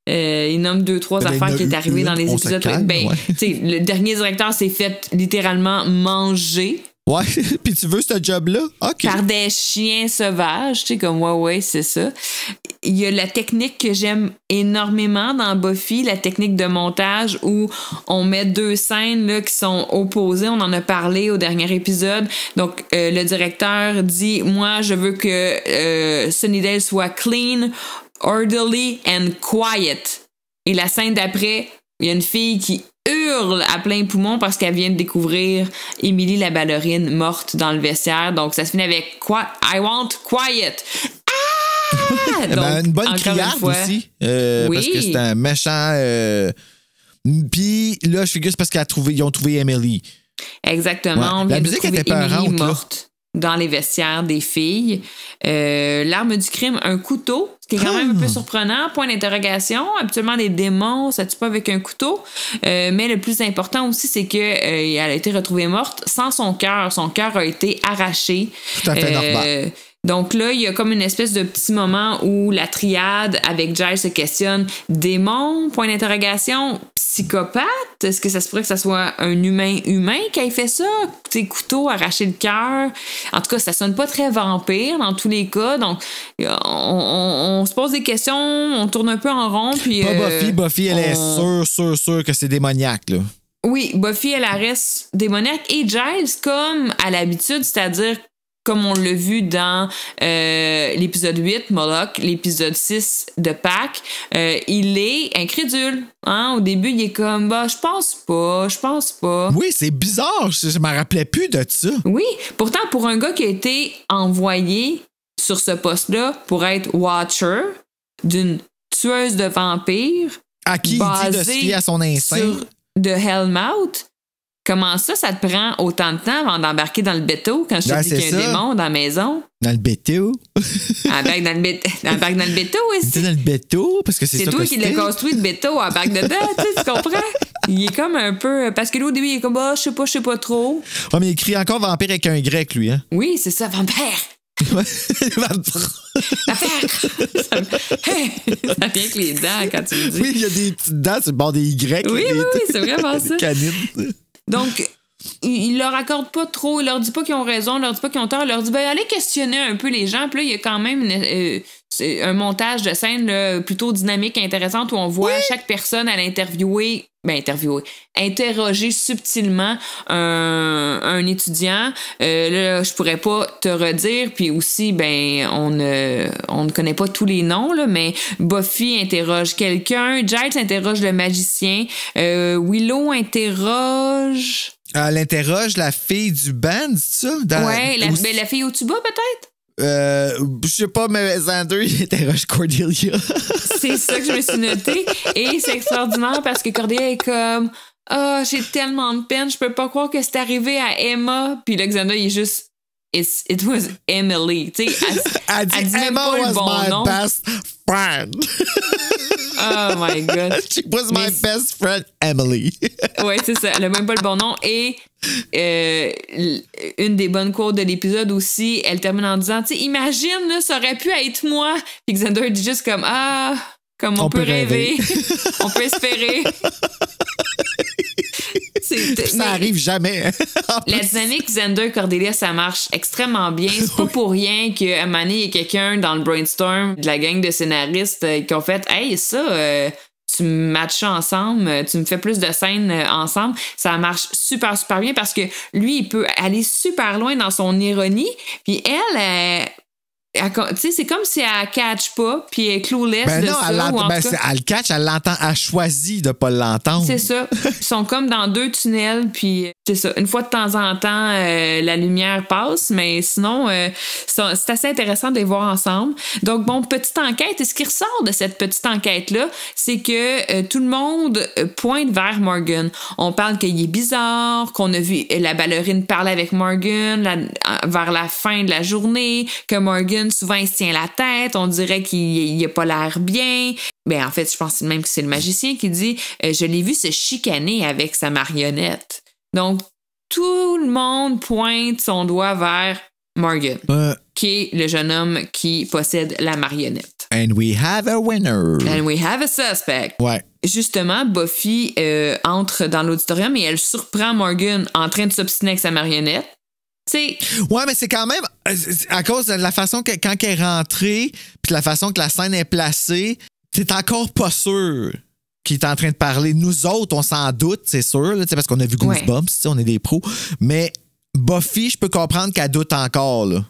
il nomme 2-3 affaires qui est arrivé dans les épisodes. Le dernier directeur s'est fait littéralement manger. Ouais, puis tu veux ce job-là? OK. Par des chiens sauvages, tu sais, comme ouais, c'est ça. Il y a la technique que j'aime énormément dans Buffy, la technique de montage où on met deux scènes là, qui sont opposées. On en a parlé au dernier épisode. Donc, le directeur dit, moi, je veux que Sunnydale soit clean, orderly and quiet. Et la scène d'après, il y a une fille qui hurle à plein poumon parce qu'elle vient de découvrir Emily la ballerine morte dans le vestiaire. Donc, ça se finit avec I want quiet. Ah! Donc, une bonne criarde aussi. Parce que c'est un méchant. Puis là, je figure c'est parce qu'ils ont trouvé Emily. Exactement. Ouais. La musique était Emily morte dans les vestiaires des filles. L'arme du crime, un couteau, ce qui est quand même un peu surprenant. Point d'interrogation. Habituellement, les démons, ça tue pas avec un couteau. Mais le plus important aussi, c'est qu'elle a été retrouvée morte sans son cœur. Son cœur a été arraché. Tout à fait normal. Donc là, il y a comme une espèce de petit moment où la triade avec Giles se questionne. Démon, point d'interrogation, psychopathe? Est-ce que ça se pourrait que ça soit un humain qui ait fait ça? T'sais, couteau, arracher le cœur. En tout cas, ça sonne pas très vampire dans tous les cas. Donc, on se pose des questions, on tourne un peu en rond. Puis, pas Buffy, elle est sûre que c'est démoniaque, là. Oui, Buffy, elle reste démoniaque. Et Giles, comme à l'habitude, c'est-à-dire comme on l'a vu dans l'épisode 8, Moloch, l'épisode 6 de Pâques, il est incrédule. Hein? Au début, il est comme, je pense pas. Oui, c'est bizarre. Je me rappelais plus de ça. Oui, pourtant, pour un gars qui a été envoyé sur ce poste-là pour être Watcher d'une tueuse de vampires, à qui il dit de se fier à son instinct? Sur de Hellmouth, Comment ça te prend autant de temps avant d'embarquer dans le béto quand je te Ouais, dis qu'il y a c'est un ça. démon dans la maison? Dans le béto. Embarque dans le béto aussi. T'es dans le béto parce que c'est ça C'est toi que qui l'as c'était. construit le béto, embarque dedans, tu comprends? Il est comme un peu... Parce que là, au début, il est comme, je sais pas trop. Ouais, mais il écrit encore vampire avec un grec, lui, hein. Oui, c'est ça, vampire. Ça vient avec les dents quand tu le dis. Oui, il y a des petites dents sur le bord des Y. Oui, c'est vraiment ça. Canines. Donc, il leur accorde pas trop, il leur dit pas qu'ils ont raison, il leur dit pas qu'ils ont tort, il leur dit, allez questionner un peu les gens. Puis là, il y a quand même un montage de scène là, plutôt dynamique, intéressante, où on voit chaque personne à l'interviewer. Interroger subtilement un étudiant. Là, je pourrais pas te redire, puis aussi, on ne connaît pas tous les noms, là, mais Buffy interroge quelqu'un, Giles interroge le magicien, Willow interroge... Elle interroge la fille du band, c'est ça? Ouais, la fille au tuba, peut-être? Je sais pas, mais Xander, il interroge Cordelia. C'est ça que je me suis noté. Et c'est extraordinaire parce que Cordelia est comme j'ai tellement de peine, je peux pas croire que c'est arrivé à Emma. Puis là, Xander, il est juste it was Emily. Tu sais, Elle dit Emma pas was le bon my nom. best friend. Oh my God. She was my best friend, Emily. Ouais, c'est ça. Elle a même pas le bon nom. Et une des bonnes quotes de l'épisode aussi, elle termine en disant, tu sais, imagine, là, ça aurait pu être moi. Puis Xander dit juste comme, comme on peut rêver. On peut espérer. Ça arrive jamais. La dynamique Xander-Cordelia, ça marche extrêmement bien. C'est pas pour rien qu'à un moment donné, il y a quelqu'un dans le brainstorm de la gang de scénaristes qui ont fait « Hey, ça, tu me matches ensemble, tu me fais plus de scènes ensemble. » Ça marche super, super bien parce que lui, il peut aller super loin dans son ironie. Puis elle tu sais, c'est comme si elle catch pas, puis elle est clueless de non, ça. elle ou en tout cas, elle catch, elle l'entend, elle choisit de pas l'entendre. c'est ça. Ils sont comme dans deux tunnels, puis c'est ça. Une fois de temps en temps, la lumière passe, mais sinon, c'est assez intéressant de les voir ensemble. Donc, bon, petite enquête. Et ce qui ressort de cette petite enquête-là, c'est que tout le monde pointe vers Morgan. On parle qu'il est bizarre, qu'on a vu la ballerine parler avec Morgan vers la fin de la journée, que Morgan, souvent, il se tient la tête. On dirait qu'il n'a pas l'air bien. En fait, je pense même que c'est le magicien qui dit « Je l'ai vu se chicaner avec sa marionnette. » Donc, tout le monde pointe son doigt vers Morgan, qui est le jeune homme qui possède la marionnette. And we have a winner. And we have a suspect. Ouais. Justement, Buffy entre dans l'auditorium et elle surprend Morgan en train de s'obstiner avec sa marionnette. T'sais, ouais, mais c'est quand même à cause de la façon que quand elle est rentrée, puis la façon que la scène est placée, t'es encore pas sûr qu'il est en train de parler. Nous autres, on s'en doute, c'est sûr, là, parce qu'on a vu Goosebumps, on est des pros. Mais Buffy, je peux comprendre qu'elle doute encore, là.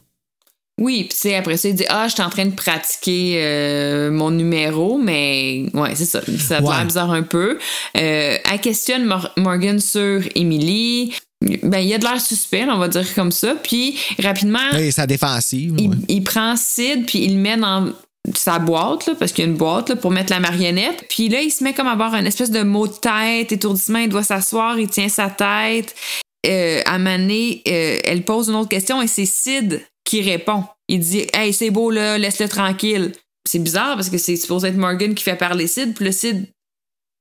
Oui, puis après ça, il dit « je suis en train de pratiquer mon numéro », mais ouais, c'est ça. Ça a l'air bizarre un peu. Elle questionne Morgan sur Emily. Il y a de l'air suspect, on va dire comme ça. Puis rapidement, oui, sa défensive. Il prend Sid, puis il le met dans sa boîte, là, parce qu'il y a une boîte là, pour mettre la marionnette. Puis là, il se met comme à avoir une espèce de mot de tête, étourdissement. Il doit s'asseoir, il tient sa tête. À un moment donné, elle pose une autre question et c'est Sid qui répond. Il dit « Hey, c'est beau, là, laisse-le tranquille. » C'est bizarre parce que c'est supposé être Morgan qui fait parler Sid. Puis le Sid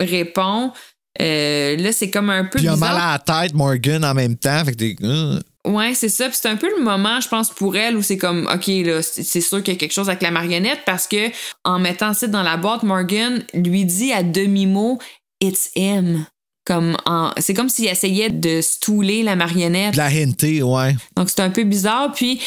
répond. Là, c'est comme un peu bizarre. Puis il a mal à la tête, Morgan, en même temps. Fait que ouais, c'est ça. Puis c'est un peu le moment, je pense, pour elle où c'est comme, OK, là, c'est sûr qu'il y a quelque chose avec la marionnette parce que en mettant Sid dans la boîte, Morgan lui dit à demi-mot « It's him ». C'est comme s'il essayait de stouler la marionnette. De la hinter, ouais. Donc, c'est un peu bizarre. Puis,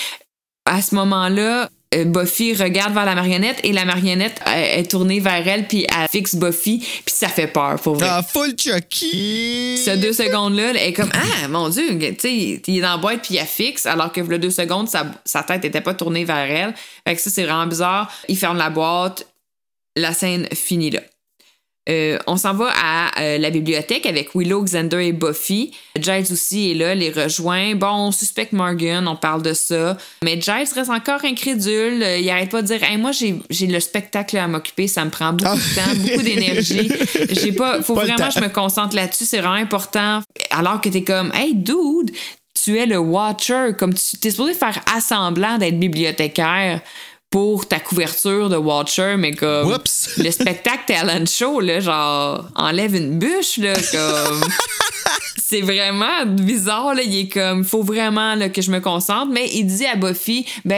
à ce moment-là, Buffy regarde vers la marionnette et la marionnette est tournée vers elle puis elle fixe Buffy puis ça fait peur pour vrai. Full Chucky! Ces 2 secondes-là, elle est comme « Ah, mon Dieu! » Tu sais, il est dans la boîte puis elle fixe alors que le 2 secondes, sa tête n'était pas tournée vers elle. Fait que ça, c'est vraiment bizarre. Il ferme la boîte. La scène finit là. On s'en va à la bibliothèque avec Willow, Xander et Buffy. Giles aussi est là, les rejoint. Bon, on suspecte Morgan, on parle de ça. Mais Giles reste encore incrédule. Il arrête pas de dire hey, moi, j'ai le spectacle à m'occuper, ça me prend beaucoup de temps, beaucoup d'énergie. Faut pas vraiment que je me concentre là-dessus, c'est vraiment important. Alors que t'es comme hey, dude, tu es le Watcher, comme t'es supposé faire assemblant d'être bibliothécaire pour ta couverture de Watcher, mais comme Oups. le spectacle talent show, là, genre, enlève une bûche, là, comme... C'est vraiment bizarre, là, il est comme, faut vraiment là, que je me concentre, mais il dit à Buffy, tu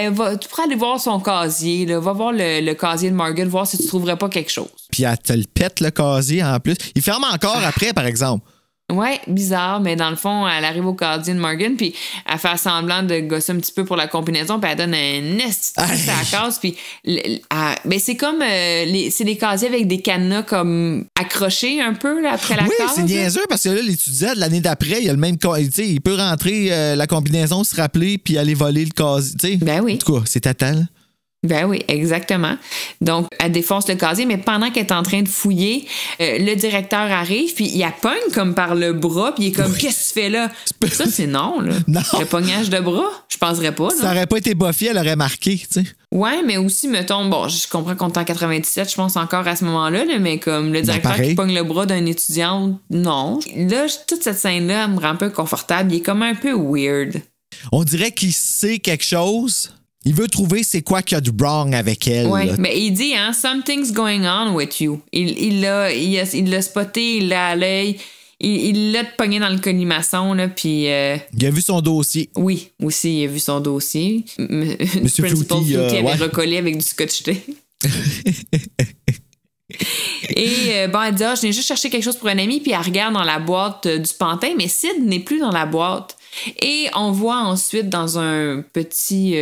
pourrais aller voir son casier, là, va voir le casier de Morgan, voir si tu trouverais pas quelque chose. Puis elle te le pète, le casier, en plus. Il ferme encore après, par exemple. Ouais, bizarre, mais dans le fond, elle arrive au casier de Morgan, puis elle fait semblant de gosser un petit peu pour la combinaison, puis elle donne un esti à la case, puis c'est comme c'est des casiers avec des cadenas comme accrochés un peu là, après la case. Oui, c'est niaiseux parce que là, l'étudiant de l'année d'après, il a le même il peut rentrer la combinaison, se rappeler, puis aller voler le casier. T'sais. Ben oui. En tout cas, c'est total. Ben oui, exactement. Donc, elle défonce le casier, mais pendant qu'elle est en train de fouiller, le directeur arrive, puis il la pogne comme par le bras, puis il est comme, qu'est-ce que tu fais là? Ça, c'est non, là. Non. Le pognage de bras, je penserais pas. Si ça aurait pas été Buffy, elle aurait marqué, tu sais. Ouais, mais aussi, mettons, bon, je comprends qu'on est en 97, je pense encore à ce moment-là, là, mais comme le directeur qui pogne le bras d'un étudiant, non. Là, toute cette scène-là, elle me rend un peu confortable. Il est comme un peu weird. On dirait qu'il sait quelque chose. Il veut trouver c'est quoi qu'il y a de wrong avec elle. Oui, mais il dit, hein, something's going on with you. Il l'a spoté, il l'a à l'œil, il l'a pogné dans le colimaçon, là, puis... Il a vu son dossier. Oui, aussi, il a vu son dossier. Monsieur Principal Flutie avait ouais. recollé avec du scotch tape. Et elle dit, je viens juste chercher quelque chose pour un ami, puis elle regarde dans la boîte du pantin, mais Sid n'est plus dans la boîte. Et on voit ensuite dans un petit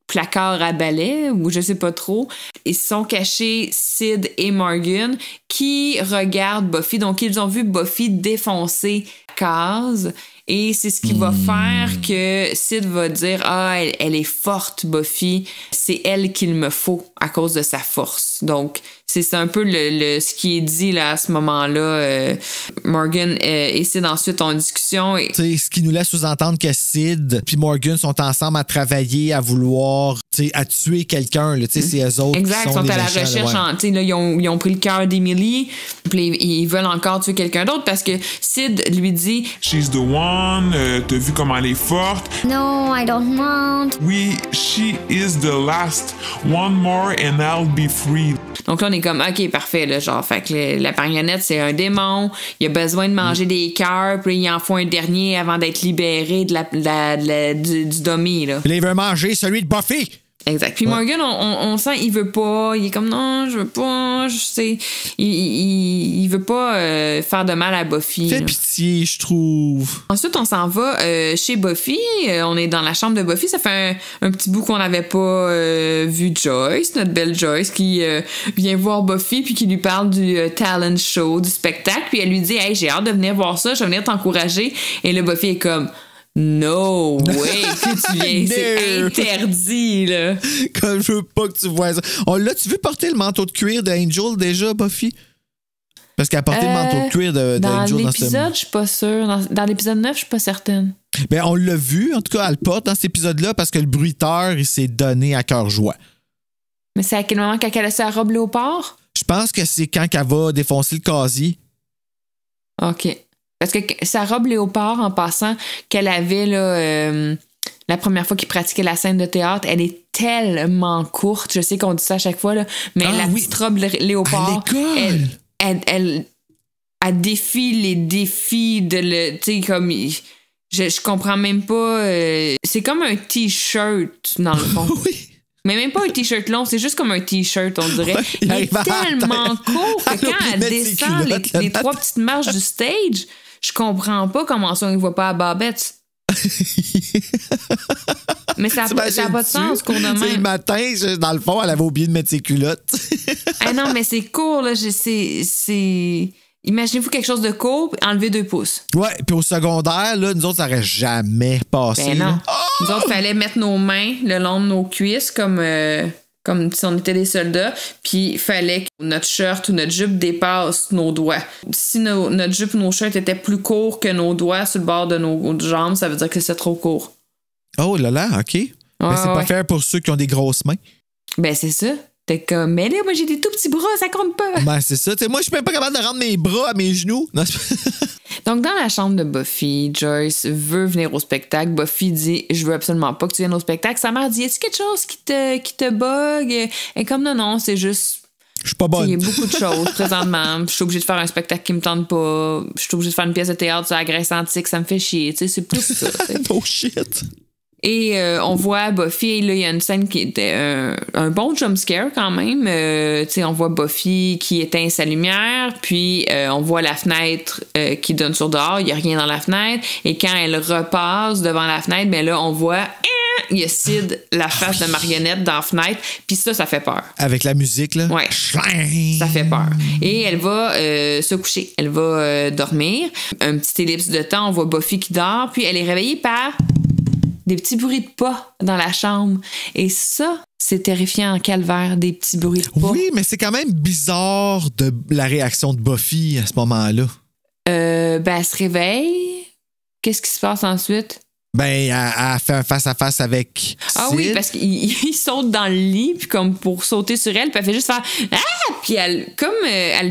placard à balai, ou je sais pas trop, ils sont cachés Sid et Morgan qui regardent Buffy. Donc, ils ont vu Buffy défoncer la case. Et c'est ce qui va faire que Sid va dire « Ah, elle est forte, Buffy. C'est elle qu'il me faut à cause de sa force. » Donc, c'est un peu ce qui est dit là, à ce moment-là. Morgan et Sid ensuite ont une discussion. Et... Ce qui nous laisse sous-entendre que Sid et Morgan sont ensemble à travailler, à vouloir, à tuer quelqu'un. C'est eux autres exact, qui sont à la recherche. Ouais. Là, ils ont pris le cœur d'Emily, puis ils veulent encore tuer quelqu'un d'autre parce que Sid lui dit « She's the one, t'as vu comment elle est forte? » No, I don't want. « Oui, she is the last. One more and I'll be free. » Donc là, on est comme, OK, parfait, là, genre, fait que la marionnette, c'est un démon, il a besoin de manger des cœurs, puis il en faut un dernier avant d'être libéré du dummy, là. Puis là, il veut manger celui de Buffy. Exact. Puis Morgan, on sent il veut pas. Il est comme non, je veux pas. Je sais. Il veut pas faire de mal à Buffy. Fait pitié, je trouve. Ensuite, on s'en va chez Buffy. On est dans la chambre de Buffy. Ça fait un petit bout qu'on n'avait pas vu Joyce, notre belle Joyce, qui vient voir Buffy puis qui lui parle du talent show, du spectacle. Puis elle lui dit, hey, j'ai hâte de venir voir ça. Je vais venir t'encourager. Et là, Buffy est comme. No way que tu viens, c'est interdit, là. Comme je veux pas que tu vois ça. L'as-tu vu porter le manteau de cuir d'Angel déjà, Buffy? Parce qu'elle a porté le manteau de cuir d'Angel dans l'épisode, je suis pas sûre. Dans l'épisode 9, je suis pas certaine. Ben, on l'a vu, en tout cas, elle le porte dans cet épisode-là parce que le bruiteur, il s'est donné à cœur joie. Mais c'est à quel moment qu'elle a sa robe léopard? Je pense que c'est quand elle va défoncer le casier. OK. Parce que sa robe léopard, en passant, qu'elle avait là, la première fois qu'il pratiquait la scène de théâtre, elle est tellement courte. Je sais qu'on dit ça à chaque fois, là, mais petite robe léopard, elle défie les défis de le... Tu sais, comme... Je comprends même pas... c'est comme un T-shirt, dans le fond. Oui. Mais même pas un T-shirt long, c'est juste comme un T-shirt, on dirait. Ouais, il est tellement court que quand elle descend les trois petites marches du stage, je comprends pas comment ça, on ne voit pas à Babette. Mais ça n'a pas de sens, court de main. Le matin, dans le fond, elle avait oublié de mettre ses culottes. Ah non, mais c'est court, là. Imaginez-vous quelque chose de court, enlever 2 pouces. Ouais, puis au secondaire, là, nous autres, ça n'aurait jamais passé. Ben non. Nous autres, il fallait mettre nos mains le long de nos cuisses comme comme si on était des soldats, puis il fallait que notre shirt ou notre jupe dépasse nos doigts. Si notre jupe ou nos shirts étaient plus courts que nos doigts sur le bord de nos jambes, ça veut dire que c'est trop court. Oh là là, OK. Mais c'est pas fair pour ceux qui ont des grosses mains. Ben, c'est ça. T'es comme, mais là, moi, j'ai des tout petits bras, ça compte pas. Ben, c'est ça. T'sais, moi, je suis même pas capable de rendre mes bras à mes genoux. Non, Donc, dans la chambre de Buffy, Joyce veut venir au spectacle. Buffy dit, je veux absolument pas que tu viennes au spectacle. Sa mère dit, est-ce quelque chose qui te bug? Et comme, non, c'est juste... Je suis pas bonne. Il y a beaucoup de choses présentement. Je suis obligée de faire un spectacle qui me tente pas. Je suis obligée de faire une pièce de théâtre sur la Grèce antique. Ça me fait chier. Tu sais, c'est plus ça. Bullshit. Et on voit Buffy, et là, il y a une scène qui était un bon jumpscare quand même. On voit Buffy qui éteint sa lumière, puis on voit la fenêtre qui donne sur dehors, il n'y a rien dans la fenêtre. Et quand elle repasse devant la fenêtre, ben là, on voit... il y a Sid, la face de marionnette dans la fenêtre, puis ça fait peur. Avec la musique, là? Ouais. Ça fait peur. Et elle va se coucher. Elle va dormir. Un petit ellipse de temps, on voit Buffy qui dort, puis elle est réveillée par... des petits bruits de pas dans la chambre. Et ça, c'est terrifiant en calvaire, des petits bruits de pas. Oui, mais c'est quand même bizarre de la réaction de Buffy à ce moment-là. Elle se réveille. Qu'est-ce qui se passe ensuite? Ben, elle fait un face-à-face avec Ah Sid. oui, parce qu'il saute dans le lit, puis comme pour sauter sur elle, puis elle fait juste faire « Ah! » Puis elle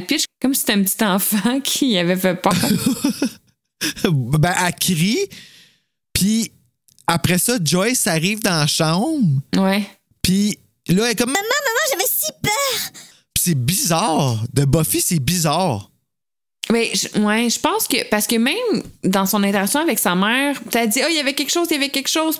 pitch comme si c'était un petit enfant qui avait fait peur. Ben, elle crie, puis... Après ça, Joyce arrive dans la chambre. Ouais. Puis là, elle est comme... Maman, j'avais si peur! Puis c'est bizarre. De Buffy, c'est bizarre. Mais je pense que... Parce que même dans son interaction avec sa mère, t'as dit « Oh, il y avait quelque chose. » Puis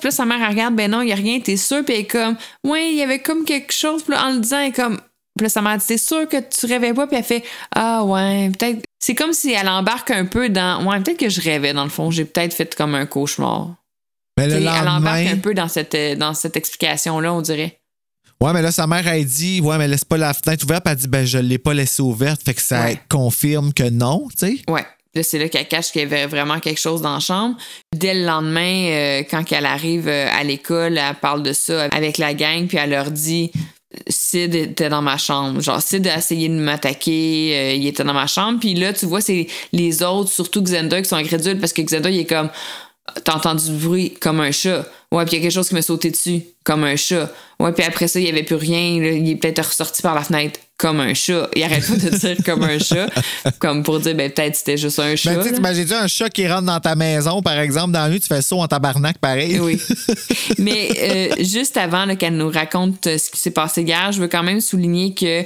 là, sa mère, elle regarde « Ben non, il y a rien, t'es sûr? » Puis elle est comme « Ouais, il y avait comme quelque chose. » Puis là, en le disant, elle est comme... Puis là, sa mère dit « T'es sûr que tu rêvais pas? » Puis elle fait « Ah ouais, peut-être... » C'est comme si elle embarque un peu dans... Ouais, peut-être que je rêvais, dans le fond. J'ai peut-être fait comme un cauchemar. Mais le Elle lendemain... embarque un peu dans cette explication-là, on dirait. Ouais, mais là, sa mère, elle dit, ouais, mais laisse pas la fenêtre ouverte. Puis elle dit, ben, je l'ai pas laissée ouverte. Fait que ça confirme que non, tu sais. Ouais. Là, c'est là qu'elle cache qu'il y avait vraiment quelque chose dans la chambre. Dès le lendemain, quand elle arrive à l'école, elle parle de ça avec la gang, puis elle leur dit, Sid était dans ma chambre. Genre, Sid a essayé de m'attaquer, il était dans ma chambre. Puis là, tu vois, c'est les autres, surtout Xander, qui sont incrédules, parce que Xander, il est comme... T'as entendu du bruit comme un chat. Ouais, puis il y a quelque chose qui m'a sauté dessus comme un chat. Ouais, puis après ça, il n'y avait plus rien. Là, il est peut-être ressorti par la fenêtre comme un chat. Il arrête pas de dire comme un chat, comme pour dire, ben peut-être c'était juste un chat. Ben, tu sais, t'imagines un chat qui rentre dans ta maison, par exemple, dans la nuit, tu fais ça en tabarnak, pareil. Oui. Mais juste avant là, qu'elle nous raconte ce qui s'est passé hier, je veux quand même souligner que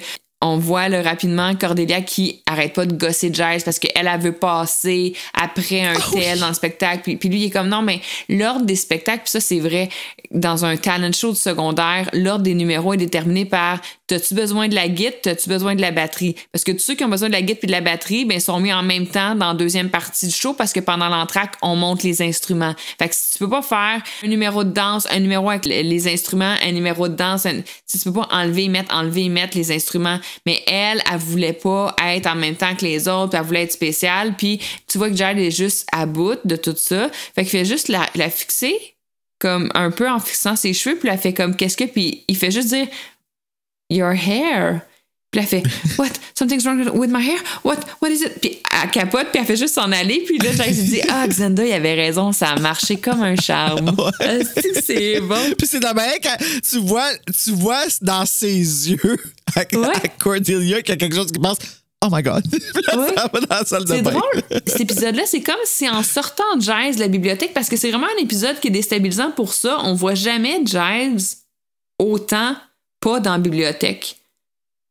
on voit là, rapidement Cordelia qui arrête pas de gosser Giles parce qu'elle veut passer après un tel dans le spectacle. Puis lui, il est comme non, mais l'ordre des spectacles, puis ça, c'est vrai, dans un talent show de secondaire, l'ordre des numéros est déterminé par t'as-tu besoin de la guitare, t'as-tu besoin de la batterie? Parce que tous ceux qui ont besoin de la guitare puis de la batterie, ben, sont mis en même temps dans la deuxième partie du show parce que pendant l'entracte, on monte les instruments. Fait que si tu peux pas faire un numéro de danse, un numéro avec les instruments, un numéro de danse, si tu peux pas enlever et mettre les instruments. Mais elle voulait pas être en même temps que les autres, puis elle voulait être spéciale. Puis tu vois que Giles est juste à bout de tout ça. Fait qu'il fait juste la fixer, comme un peu en fixant ses cheveux, puis elle fait comme qu'est-ce que... Puis il fait juste dire « Your hair ». Puis elle fait « What? Something's wrong with my hair? What is it? » Puis elle capote, puis elle fait juste s'en aller. Puis là, Giles dit « Ah, Xander, il avait raison, ça a marché comme un charme. Ouais. » C'est bon. Puis c'est la manière quand tu vois dans ses yeux à Cordelia qu'il y a quelque chose qui pense « Oh my God! » Ça va dans la salle de bain. C'est drôle. Cet épisode-là, c'est comme si en sortant Giles de la bibliothèque, parce que c'est vraiment un épisode qui est déstabilisant pour ça, on voit jamais Giles autant pas dans la bibliothèque.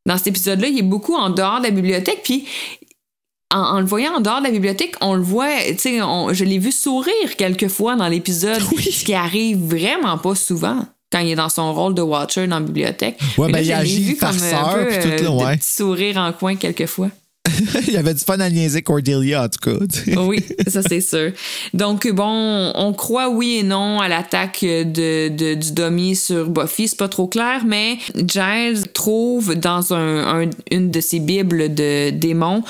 Dans cet épisode-là, il est beaucoup en dehors de la bibliothèque, puis en le voyant en dehors de la bibliothèque, on le voit, tu sais, je l'ai vu sourire quelques fois dans l'épisode, ce qui arrive vraiment pas souvent quand il est dans son rôle de Watcher dans la bibliothèque. Ouais, ben là, il agit farceur, puis tout, là, ouais. De petit sourire en coin quelques fois. Il y avait du fun à niaiser Cordelia, en tout cas. Oui, ça c'est sûr. Donc, bon, on croit oui et non à l'attaque du dummy sur Buffy. C'est pas trop clair, mais Giles trouve dans une de ses bibles de démons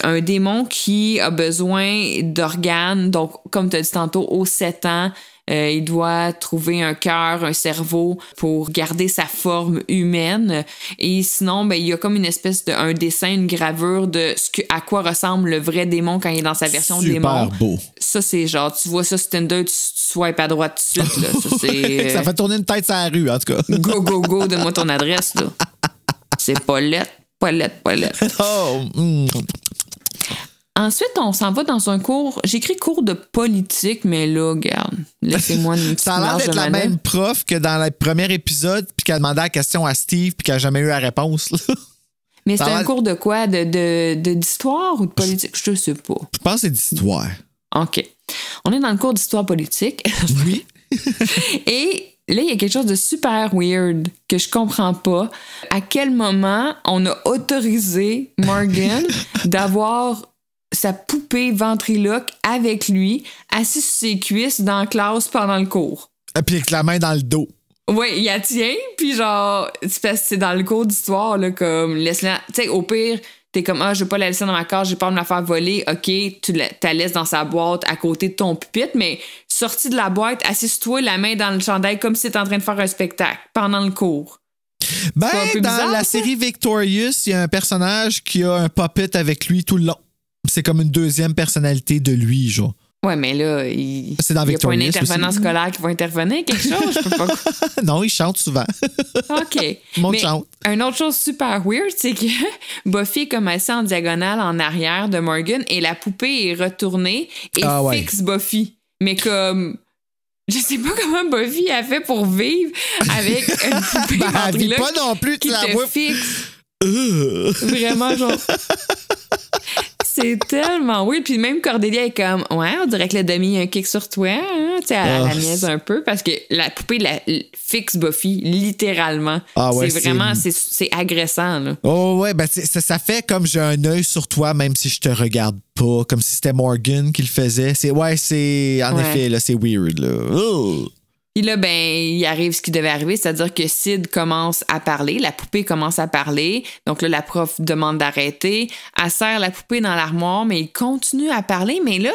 un démon qui a besoin d'organes. Donc, comme tu as dit tantôt, aux 7 ans, il doit trouver un cœur, un cerveau pour garder sa forme humaine. Et sinon, il y a comme une espèce de un dessin, une gravure de à quoi ressemble le vrai démon quand il est dans sa version démon. Super beau. Ça, c'est genre, tu vois ça sur Tinder, tu swipes à droite tout de suite. Là. Ça, c'est, Ça fait tourner une tête sur la rue, en tout cas. Go, go, go, donne-moi ton adresse. Là. C'est Paulette. Oh, Ensuite, on s'en va dans un cours. J'écris cours de politique, mais là, regarde, laissez-moi une petite ça a l'air marge d'être de la manœuvre. même prof que dans le premier épisode, puis qu'elle demandait la question à Steve, puis qu'elle n'a jamais eu la réponse. Là. Mais Ça c'est a un l'air- cours de quoi? D'histoire ou de politique? Je sais pas. Je pense que c'est d'histoire. OK. On est dans le cours d'histoire politique. Oui. Et là, il y a quelque chose de super weird que je comprends pas. À quel moment on a autorisé Morgan d'avoir sa poupée ventriloque avec lui, assis sur ses cuisses dans la classe pendant le cours? Et puis avec la main dans le dos. Ouais, il la tient, puis genre, c'est parce que c'est dans le cours d'histoire, là, comme, laisse-la, tu sais, au pire, t'es comme, je veux pas la laisser dans ma case, j'ai peur de me la faire voler, ok, tu la laisses dans sa boîte à côté de ton pupitre, mais sorti de la boîte, assise-toi, la main dans le chandail, comme si t'étais en train de faire un spectacle, pendant le cours. Ben, pas un peu dans bizarre, la ça? série Victorious, il y a un personnage qui a un puppet avec lui tout le long. C'est comme une deuxième personnalité de lui, genre. Ouais, mais là, C'est dans il y a pas un Victorious intervenant aussi. scolaire qui va intervenir, quelque chose, je peux pas... Non, il chante souvent. OK. Le monde Mais chante. une autre chose super weird, c'est que Buffy est comme assise en diagonale en arrière de Morgan et la poupée est retournée et ouais. fixe Buffy. Mais comme... Je sais pas comment Buffy a fait pour vivre avec une poupée Ben, elle vit ventriloque pas non plus, tu qui la te vois. fixe. Vraiment, genre... C'est tellement weird. Puis même Cordelia est comme, ouais, on dirait que le demi a un kick sur toi. Hein? Tu sais, elle la niaise un peu parce que la poupée fixe Buffy, littéralement. Ah ouais, c'est vraiment, c'est agressant, là. Oh ouais, ben ça fait comme j'ai un œil sur toi, même si je te regarde pas, comme si c'était Morgan qui le faisait. En effet, là, c'est weird, là. Oh. Puis là, ben, il arrive ce qui devait arriver, c'est-à-dire que Sid commence à parler, la poupée commence à parler. Donc là, la prof demande d'arrêter. Elle serre la poupée dans l'armoire, mais il continue à parler. Mais là,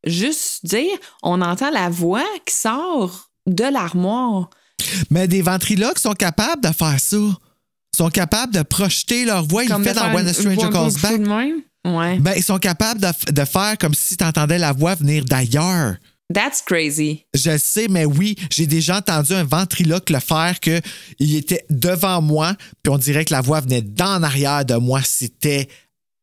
juste dire, on entend la voix qui sort de l'armoire. Mais des ventriloques sont capables de faire ça. Ils sont capables de projeter leur voix. Ils le font dans When a Stranger Calls Back. Ouais. Ben, ils sont capables de faire comme si tu entendais la voix venir d'ailleurs. That's crazy. Je le sais, mais oui, j'ai déjà entendu un ventriloque le faire que il était devant moi, puis on dirait que la voix venait d'en arrière de moi. C'était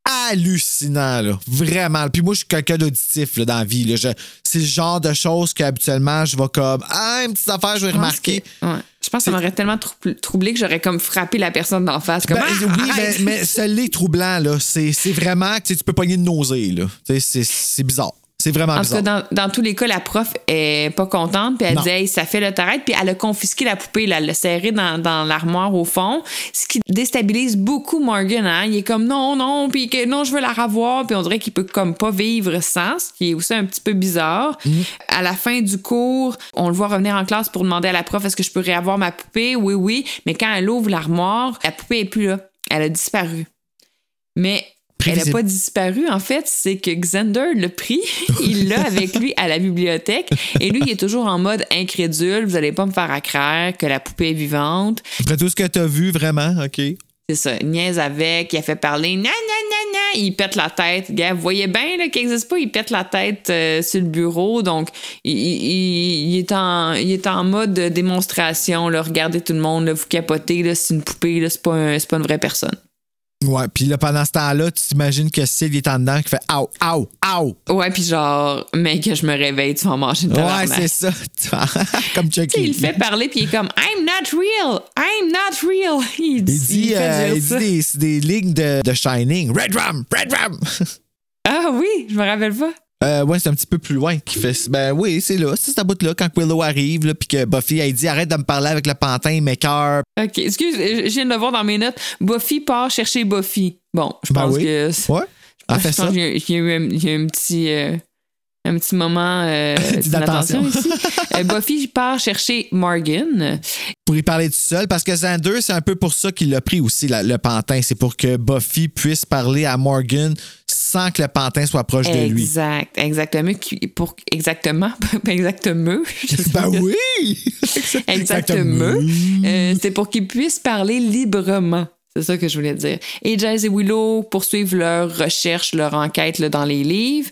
hallucinant, là. Vraiment. Puis moi, je suis quelqu'un d'auditif là, dans la vie. Là. C'est le genre de choses qu'habituellement, je vais comme une petite affaire, je vais remarquer. Je pense que ça m'aurait tellement troublé que j'aurais comme frappé la personne d'en face. Comme, oui, mais ça l'est troublant, là. C'est vraiment que tu peux pogner de nausée, là. C'est bizarre. C'est vraiment bizarre. En tout cas, dans tous les cas, la prof est pas contente, puis elle dit, hey, ça fait le t'arrête, puis elle a confisqué la poupée, elle l'a serrée dans l'armoire au fond, ce qui déstabilise beaucoup Morgan, hein. Il est comme non, puis non, je veux la revoir, puis on dirait qu'il peut comme pas vivre sans, ce qui est aussi un petit peu bizarre. À la fin du cours, on le voit revenir en classe pour demander à la prof, est-ce que je peux réavoir ma poupée? Oui, mais quand elle ouvre l'armoire, la poupée est plus là. Elle a disparu. Mais elle n'a pas disparu, en fait, c'est que Xander l'a pris, il l'a avec lui à la bibliothèque, et lui, il est toujours en mode incrédule, vous allez pas me faire accraire que la poupée est vivante. Après tout ce que t'as vu, vraiment, OK. C'est ça, il niaise avec, il a fait parler, nan, il pète la tête. Gars, vous voyez bien là, qu'il n'existe pas, il pète la tête sur le bureau, donc il est en mode démonstration, là, regardez tout le monde, là, vous capotez, là, c'est une poupée, là, c'est pas une vraie personne. Ouais, puis là, pendant ce temps-là, tu t'imagines que Sid est en dedans qui fait « Aou, aou, aou! » Ouais, puis genre, mec, que je me réveille, tu vas en manger une tabarnak. Ouais, c'est ça. Comme Chucky. Tu sais, il fait parler, puis il est comme « I'm not real! » Il dit des lignes de Shining. « Red Rum! Red Rum! » Ah oui, je me rappelle pas. Ouais, c'est un petit peu plus loin qu'il fait. Ben oui, c'est là. C'est cette bout-là, quand Willow arrive, là, puis que Buffy, elle dit arrête de me parler avec le pantin, il m'écoeure. OK, excuse, je viens de le voir dans mes notes. Buffy part chercher Buffy. Bon, je pense que. Ouais, elle fait ça. Il y a eu un petit. un petit moment d'attention ici. Buffy part chercher Morgan. Pour y parler tout seul, parce que Xander, c'est un peu pour ça qu'il a pris aussi le pantin. C'est pour que Buffy puisse parler à Morgan sans que le pantin soit proche de lui. Exactement. Exactement. Ben oui! Exactement. C'est pour qu'ils puissent parler librement. C'est ça que je voulais dire. Et Giles et Willow poursuivent leur recherche, leur enquête là, dans les livres.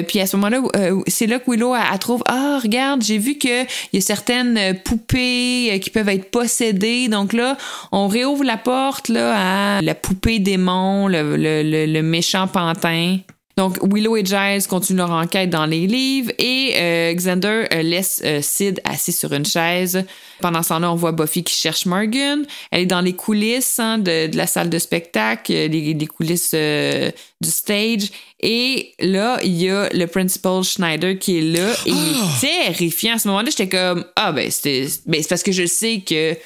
Puis à ce moment-là, c'est là que Willow elle trouve « Ah, regarde, j'ai vu qu'il y a certaines poupées qui peuvent être possédées. » Donc là, on réouvre la porte là, à la poupée démon, le méchant pantin. Donc, Willow et Giles continuent leur enquête dans les livres et Xander laisse Sid assis sur une chaise. Pendant ce temps-là, on voit Buffy qui cherche Morgan. Elle est dans les coulisses de la salle de spectacle, les coulisses du stage. Et là, il y a le Principal Schneider qui est là et il est terrifiant. À ce moment-là, j'étais comme c'est parce que je sais que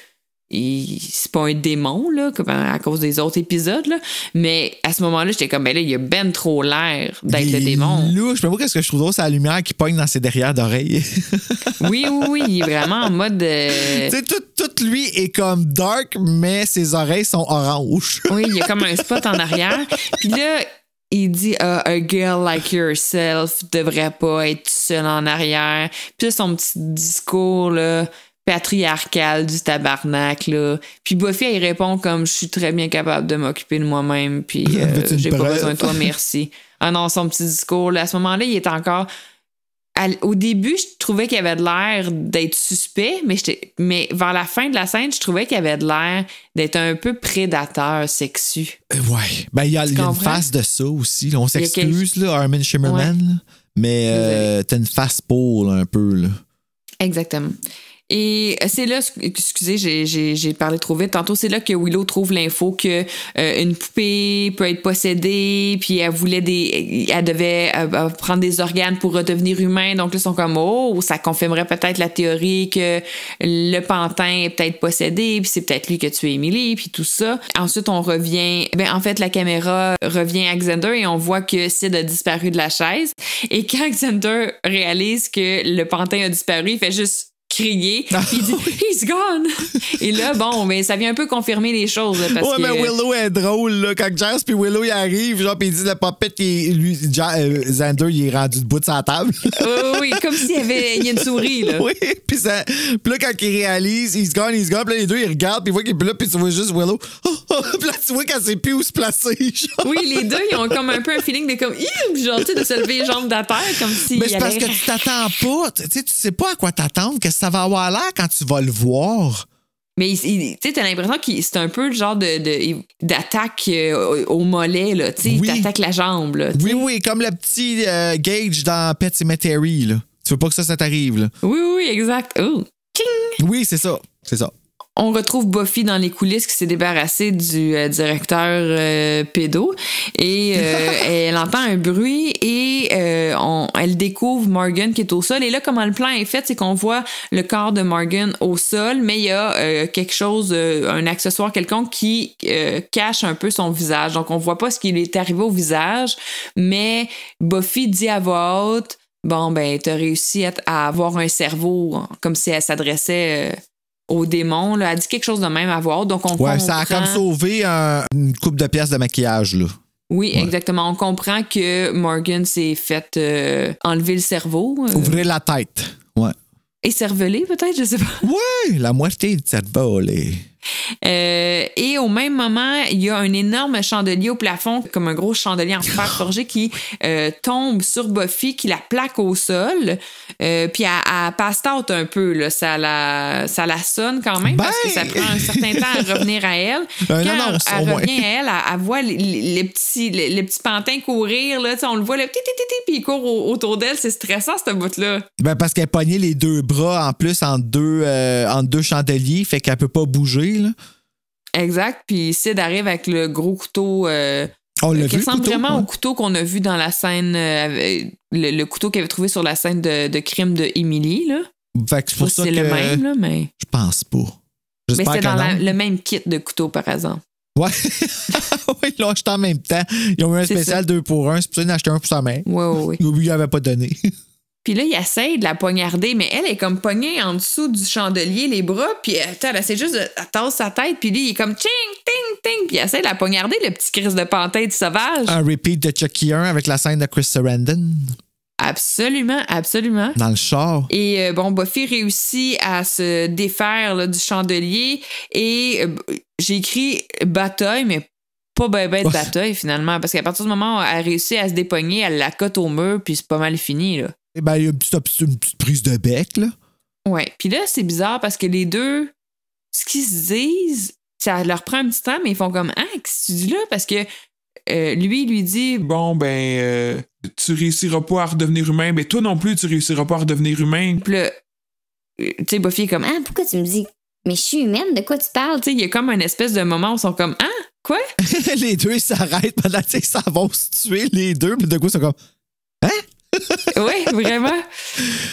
c'est pas un démon, là, comme à cause des autres épisodes, là. Mais à ce moment-là, j'étais comme, là, il a ben trop l'air d'être le démon. Là, je sais pas qu'est-ce que je trouve drôle, c'est la lumière qui pogne dans ses derrières d'oreilles. Oui, il est vraiment en mode... Tu sais, tout lui est comme dark, mais ses oreilles sont oranges. Oui, il y a comme un spot en arrière. Puis là, il dit a girl like yourself devrait pas être seule en arrière. Puis là, son petit discours, là... patriarcal du tabarnak, là. Puis Buffy, elle répond comme « Je suis très bien capable de m'occuper de moi-même, puis j'ai pas besoin de toi, merci. » Ah non, son petit discours, là, à ce moment-là, il est encore... Au début, je trouvais qu'il avait de l'air d'être suspect, mais vers la fin de la scène, je trouvais qu'il avait de l'air d'être un peu prédateur sexu. Ouais. Ben, il y a une face de ça aussi. Là. On s'excuse, là, Armin Shimmerman, là, mais t'as une face pour, là, un peu, là. Exactement. Et c'est là, excusez, j'ai parlé trop vite tantôt, c'est là que Willow trouve l'info que une poupée peut être possédée, puis elle devait prendre des organes pour redevenir humain. Donc là, ils sont comme, ça confirmerait peut-être la théorie que le pantin est peut-être possédé, puis c'est peut-être lui qui a tué Emily, puis tout ça. Ensuite, on revient, en fait, la caméra revient à Xander et on voit que Sid a disparu de la chaise. Et quand Xander réalise que le pantin a disparu, il fait juste crier, puis il dit « He's gone! » Et là, mais ça vient un peu confirmer les choses. Là, parce que... mais Willow est drôle, là. Quand Giles puis Willow, il arrive, genre, puis il dit le puppet, Xander, il est rendu debout de sa table. Oui, comme s'il y a une souris, là. Oui, puis là, quand il réalise, he's gone, puis là, les deux, ils regardent, puis ils voient qu'il est là, puis tu vois juste Willow. Puis là, tu vois qu'elle sait plus où se placer. Genre. Oui, les deux, ils ont comme un peu un feeling de comme, genre, tu sais, de se lever les jambes de la terre, comme si. Mais c'est parce que tu t'attends pas. Tu sais pas à quoi t'attendre, que ça va avoir l'air quand tu vas le voir. Mais tu sais, t'as l'impression que c'est un peu le genre d'attaque au mollet, là. Tu sais, il t'attaque la jambe, là. T'sais. Oui, comme le petit Gage dans Pet Sematary, là. Tu veux pas que ça t'arrive, là. Oui, exact. Oh. King! Oui, c'est ça. On retrouve Buffy dans les coulisses qui s'est débarrassée du directeur pédo et elle entend un bruit et elle découvre Morgan qui est au sol. Et là, comment le plan est fait, c'est qu'on voit le corps de Morgan au sol, mais il y a quelque chose, un accessoire quelconque qui cache un peu son visage. Donc, on voit pas ce qui lui est arrivé au visage, mais Buffy dit à voix haute, t'as réussi à avoir un cerveau, comme si elle s'adressait... au démon, là, elle dit quelque chose de même à voir. Donc, on comprend... ça a comme sauvé une couple de pièces de maquillage, là. Oui, exactement. On comprend que Morgan s'est fait enlever le cerveau. Ouvrir la tête, ouais. Écervelé, peut-être, je sais pas. Oui, la moitié de cerveau, et au même moment, il y a un énorme chandelier au plafond, comme un gros chandelier en fer forgé qui tombe sur Buffy, qui la plaque au sol. Puis elle passe out un peu, là. Ça la sonne quand même parce que ça prend un certain temps à revenir à elle. Quand elle revient à elle, elle voit les petits pantins courir, là. On le voit, le puis il court autour d'elle. C'est stressant, cette bout-là. Parce qu'elle pognait les deux bras en plus entre deux chandeliers, fait qu'elle peut pas bouger. Là. Exact. Puis Sid arrive avec le gros couteau qui ressemble vraiment au couteau qu'on a vu dans la scène, le couteau qu'il avait trouvé sur la scène de crime de Emily. Là. Fait que c'est pour ça que le même, là, mais... Je pense pas. Mais c'était dans le même kit de couteau, par exemple. Ouais. Ils l'ont acheté en même temps. Ils ont eu un spécial 2 pour 1. C'est pour ça qu'ils en ont acheté un pour sa mère. Oui. Lui, il n'avait pas donné. Puis là, il essaie de la poignarder, mais elle est comme pognée en dessous du chandelier, les bras, puis elle essaie juste de tasser sa tête, puis lui, il est comme ting, ting, ting, puis il essaie de la poignarder, le petit Chris de pantin du sauvage. Un repeat de Chucky 1 avec la scène de Chris Sarandon. Absolument, absolument. Dans le char. Et Buffy réussit à se défaire là, du chandelier et j'ai écrit bataille, mais pas ben de bataille finalement, parce qu'à partir du moment où elle réussit à se dépogner, elle la cote au mur, puis c'est pas mal fini, là. Eh ben, il y a une petite prise de bec, là. Ouais. Puis là, c'est bizarre parce que les deux, ce qu'ils se disent, ça leur prend un petit temps, mais ils font comme « Ah, qu'est-ce que tu dis là? » Parce que lui dit « Bon, tu réussiras pas à redevenir humain. Ben, toi non plus, tu réussiras pas à redevenir humain. » Puis là, tu sais, Buffy est comme « Ah, pourquoi tu me dis « Mais je suis humaine, de quoi tu parles? » Tu sais, il y a comme un espèce de moment où ils sont comme « Ah, quoi? » Les deux, ils s'arrêtent pendant qu'ils s'en vont se tuer, les deux, puis de coup, ils sont comme « Hein? » Oui, vraiment.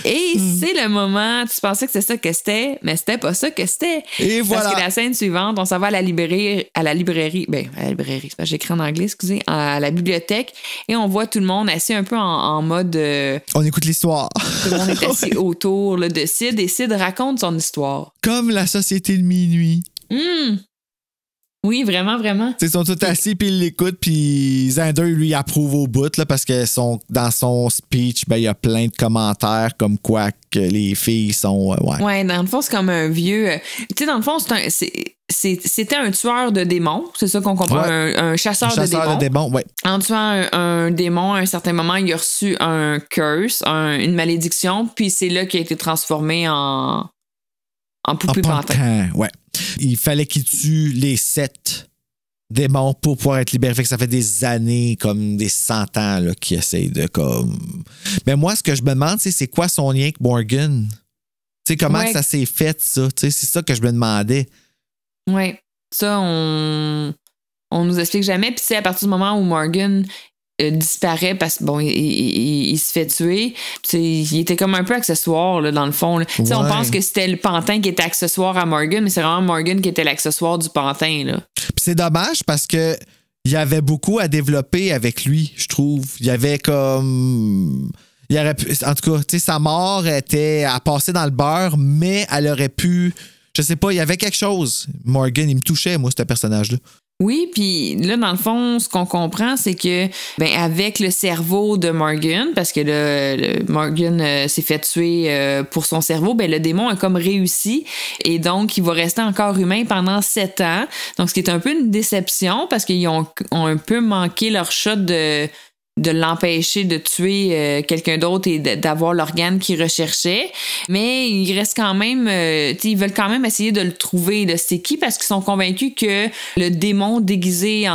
Et c'est le moment, tu pensais que c'est ça que c'était, mais c'était pas ça que c'était. Et voilà. Parce que la scène suivante, on s'en va à la librairie, c'est parce que j'écris en anglais, excusez, à la bibliothèque, et on voit tout le monde assis un peu en mode... on écoute l'histoire. Tout le monde est assis autour là, de Sid, et Sid raconte son histoire. Comme la société de minuit. Oui, vraiment, vraiment. Ils sont tous assis, puis ils l'écoutent, puis Xander, lui, approuve au bout, là, parce que dans son speech, il y a plein de commentaires comme quoi que les filles sont... Ouais, dans le fond, c'est comme un vieux... tu sais, dans le fond, c'était un tueur de démons, c'est ça qu'on comprend, un chasseur de démons. Ouais. En tuant un démon, à un certain moment, il a reçu un curse, une malédiction, puis c'est là qu'il a été transformé en poupée pantin. Ouais. Il fallait qu'il tue les 7 démons pour pouvoir être libéré. Fait que ça fait des années, comme des 100 ans, là, qu'il essaie de comme... Mais moi, ce que je me demande, c'est quoi son lien avec Morgan? Tu sais, comment ça s'est fait, ça? Tu sais, c'est ça que je me demandais. Oui. Ça, on nous explique jamais. Puis c'est à partir du moment où Morgan disparaît parce que bon, il se fait tuer. Il était comme un peu accessoire là, dans le fond. On pense que c'était le pantin qui était accessoire à Morgan, mais c'est vraiment Morgan qui était l'accessoire du pantin. Là. Puis c'est dommage parce que il y avait beaucoup à développer avec lui, je trouve. Il y avait comme... Il aurait pu... En tout cas, sa mort était à passer dans le beurre, mais elle aurait pu... Je sais pas, il y avait quelque chose. Morgan, il me touchait, moi, ce personnage-là. Oui, puis là, dans le fond, ce qu'on comprend, c'est que avec le cerveau de Morgan, parce que Morgan s'est fait tuer pour son cerveau, le démon a comme réussi et donc il va rester encore humain pendant 7 ans. Donc, ce qui est un peu une déception parce qu'ils ont un peu manqué leur shot de l'empêcher de tuer quelqu'un d'autre et d'avoir l'organe qu'ils recherchaient. Mais il reste quand même... ils veulent quand même essayer de le trouver, de c'est qui, parce qu'ils sont convaincus que le démon déguisé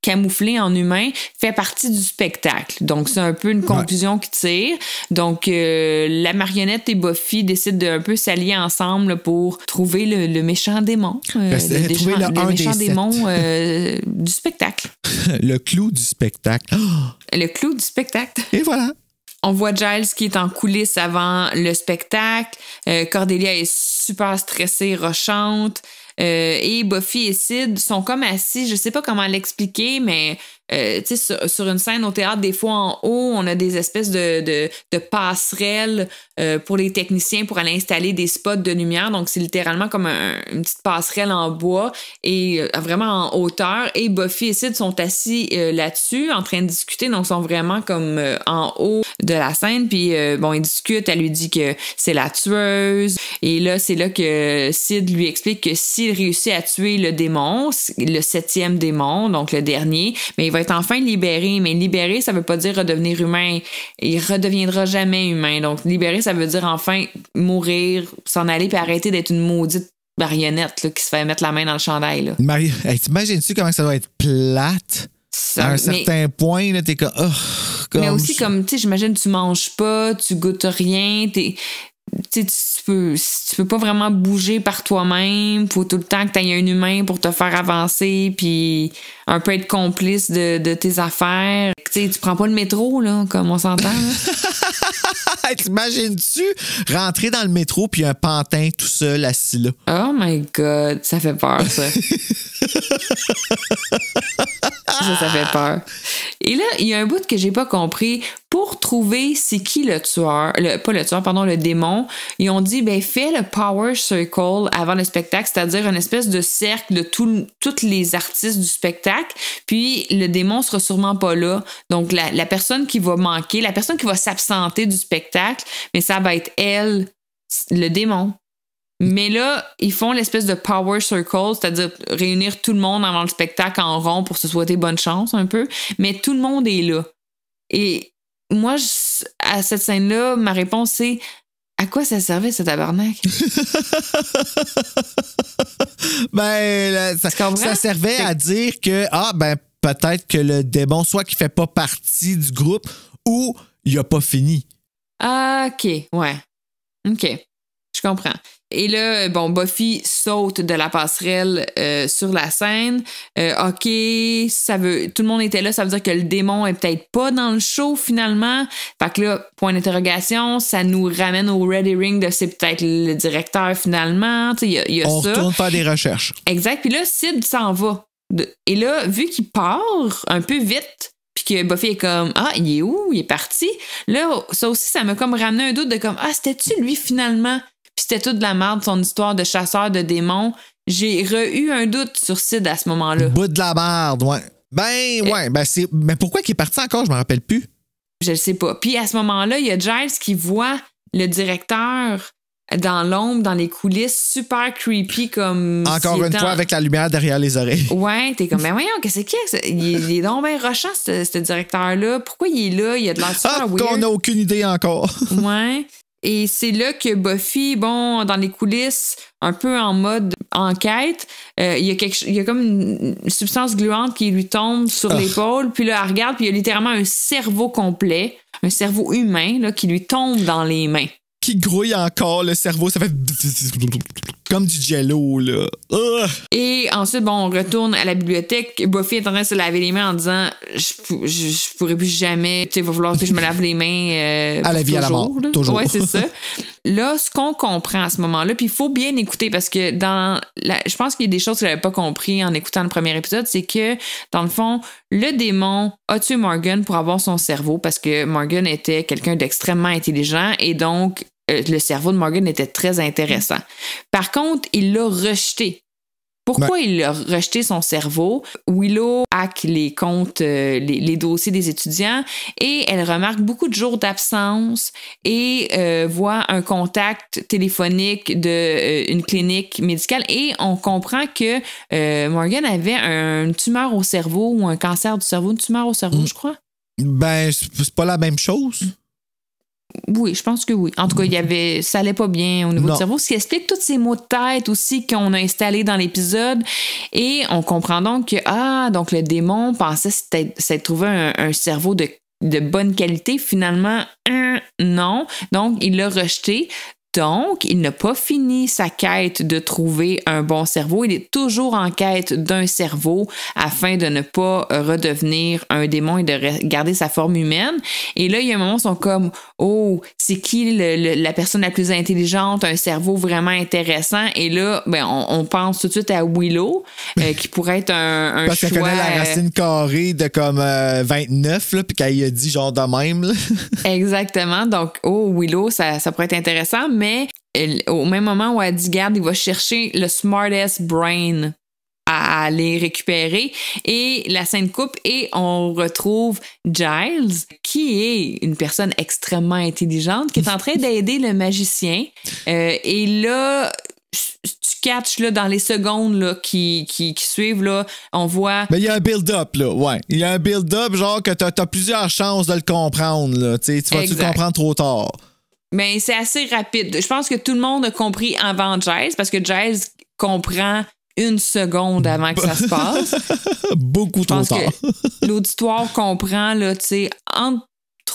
camouflé en humain fait partie du spectacle. Donc, c'est un peu une conclusion qui tire. Donc, la marionnette et Buffy décident de un peu s'allier ensemble pour trouver le méchant démon. Le méchant démon du spectacle. Le clou du spectacle. Le clou du spectacle. Et voilà. On voit Giles qui est en coulisses avant le spectacle. Cordelia est super stressée, rochante. Et Buffy et Sid sont comme assis, je sais pas comment l'expliquer, mais tu sais, sur une scène au théâtre, des fois en haut, on a des espèces de passerelles pour les techniciens pour aller installer des spots de lumière. Donc, c'est littéralement comme une petite passerelle en bois et vraiment en hauteur. Et Buffy et Sid sont assis là-dessus en train de discuter. Donc, ils sont vraiment comme en haut de la scène. Puis, ils discutent. Elle lui dit que c'est la tueuse. Et là, c'est là que Sid lui explique que s'il réussit à tuer le démon, le 7e démon, donc le dernier, mais il va être enfin libéré. Mais libéré, ça veut pas dire redevenir humain. Il redeviendra jamais humain. Donc, libéré, ça veut dire enfin mourir, s'en aller puis arrêter d'être une maudite marionnette là, qui se fait mettre la main dans le chandail. Là. T'imagines-tu comment ça doit être plate? À un certain point, là, t'es comme... mais aussi comme, tu sais, j'imagine tu manges pas, tu goûtes rien, tu peux pas vraiment bouger par toi-même. Faut tout le temps que tu aies un humain pour te faire avancer puis un peu être complice de tes affaires. Tu prends pas le métro, là, comme on s'entend. T'imagines-tu rentrer dans le métro puis un pantin tout seul assis là? Oh my God, ça fait peur, ça. Ça fait peur. Et là, il y a un bout que j'ai pas compris. Pour trouver c'est qui le tueur, le démon, ils ont dit, fais le Power Circle avant le spectacle, c'est-à-dire une espèce de cercle de tous les artistes du spectacle, puis le démon sera sûrement pas là. Donc, la personne qui va manquer, la personne qui va s'absenter du spectacle, mais ça va être elle, le démon. Mais là, ils font l'espèce de Power Circle, c'est-à-dire réunir tout le monde avant le spectacle en rond pour se souhaiter bonne chance un peu, mais tout le monde est là. Et moi, à cette scène-là, ma réponse, c'est à quoi ça servait, ce tabarnak? Ça servait à dire que, peut-être que le démon, soit qu'il fait pas partie du groupe ou il a pas fini. Ah, OK, ouais. OK, je comprends. Et là, Buffy saute de la passerelle sur la scène. OK, tout le monde était là, ça veut dire que le démon est peut-être pas dans le show finalement. Fait que là, point d'interrogation, ça nous ramène au red herring de c'est peut-être le directeur finalement. Il y a on ça. On retourne faire des recherches. Exact. Puis là, Sid s'en va. Et là, vu qu'il part un peu vite, puis que Buffy est comme il est où? Il est parti. Là, ça aussi, ça m'a comme ramené un doute de comme c'était-tu lui finalement? Puis c'était toute de la merde, son histoire de chasseur de démons. J'ai eu un doute sur Sid à ce moment-là. Bout de la merde, ouais. Mais pourquoi qu'il est parti encore? Je me rappelle plus. Je le sais pas. Puis à ce moment-là, il y a Giles qui voit le directeur dans l'ombre, dans les coulisses, super creepy comme... Encore une fois, avec la lumière derrière les oreilles. Ouais, t'es comme, voyons, qu'est-ce qu'il y a? Il est donc bien rushant, ce directeur-là. Pourquoi il est là? Il a de l'air super weird. On n'a aucune idée encore. Ouais. Et c'est là que Buffy, dans les coulisses, un peu en mode enquête, il y a comme une substance gluante qui lui tombe sur l'épaule, puis là, elle regarde, puis il y a littéralement un cerveau complet, un cerveau humain, là, qui lui tombe dans les mains. Qui grouille encore, le cerveau, ça fait comme du jello, là. Et ensuite, on retourne à la bibliothèque. Buffy est en train de se laver les mains en disant je pourrais plus jamais, il va falloir que je me lave les mains à la vie, toujours, à la mort, là. Toujours. Ouais, c'est ça. Là, ce qu'on comprend à ce moment-là, puis il faut bien écouter parce que je pense qu'il y a des choses que j'avais pas compris en écoutant le premier épisode, c'est que, dans le fond, le démon a tué Morgan pour avoir son cerveau parce que Morgan était quelqu'un d'extrêmement intelligent et donc le cerveau de Morgan était très intéressant. Par contre, il l'a rejeté. Pourquoi il a rejeté son cerveau? Willow hack les comptes, les dossiers des étudiants et elle remarque beaucoup de jours d'absence et voit un contact téléphonique d'une clinique médicale et on comprend que Morgan avait une tumeur au cerveau ou un cancer du cerveau, une tumeur au cerveau, je crois. C'est pas la même chose. Oui, je pense que oui. En tout cas, ça allait pas bien au niveau du cerveau, ce qui explique tous ces maux de tête aussi qu'on a installés dans l'épisode. Et on comprend donc que, donc le démon pensait s'être trouvé un cerveau de bonne qualité. Finalement, non. Donc, il l'a rejeté. Donc, il n'a pas fini sa quête de trouver un bon cerveau. Il est toujours en quête d'un cerveau afin de ne pas redevenir un démon et de garder sa forme humaine. Et là, il y a un moment où ils sont comme « Oh, c'est qui la personne la plus intelligente? Un cerveau vraiment intéressant. » Et là, on pense tout de suite à Willow, qui pourrait être un parce choix... Parce qu'elle connaît la racine carrée de comme 29, là, puis qu'elle a dit genre de même. Là. Exactement. Donc, Willow, ça pourrait être intéressant, mais au même moment où elle dit, garde, il va chercher le smartest brain à aller récupérer et la scène coupe et on retrouve Giles qui est une personne extrêmement intelligente qui est en train d'aider le magicien et là tu catches là, dans les secondes là, qui suivent, là, on voit... Mais il y a un build-up, là, ouais. Il y a un build-up, genre que t'as plusieurs chances de le comprendre, là. Tu vas-tu le comprendre trop tard? Mais c'est assez rapide. Je pense que tout le monde a compris avant Giles, parce que Giles comprend une seconde avant que ça se passe. Beaucoup trop tard. Que l'auditoire comprend, là, tu sais, entre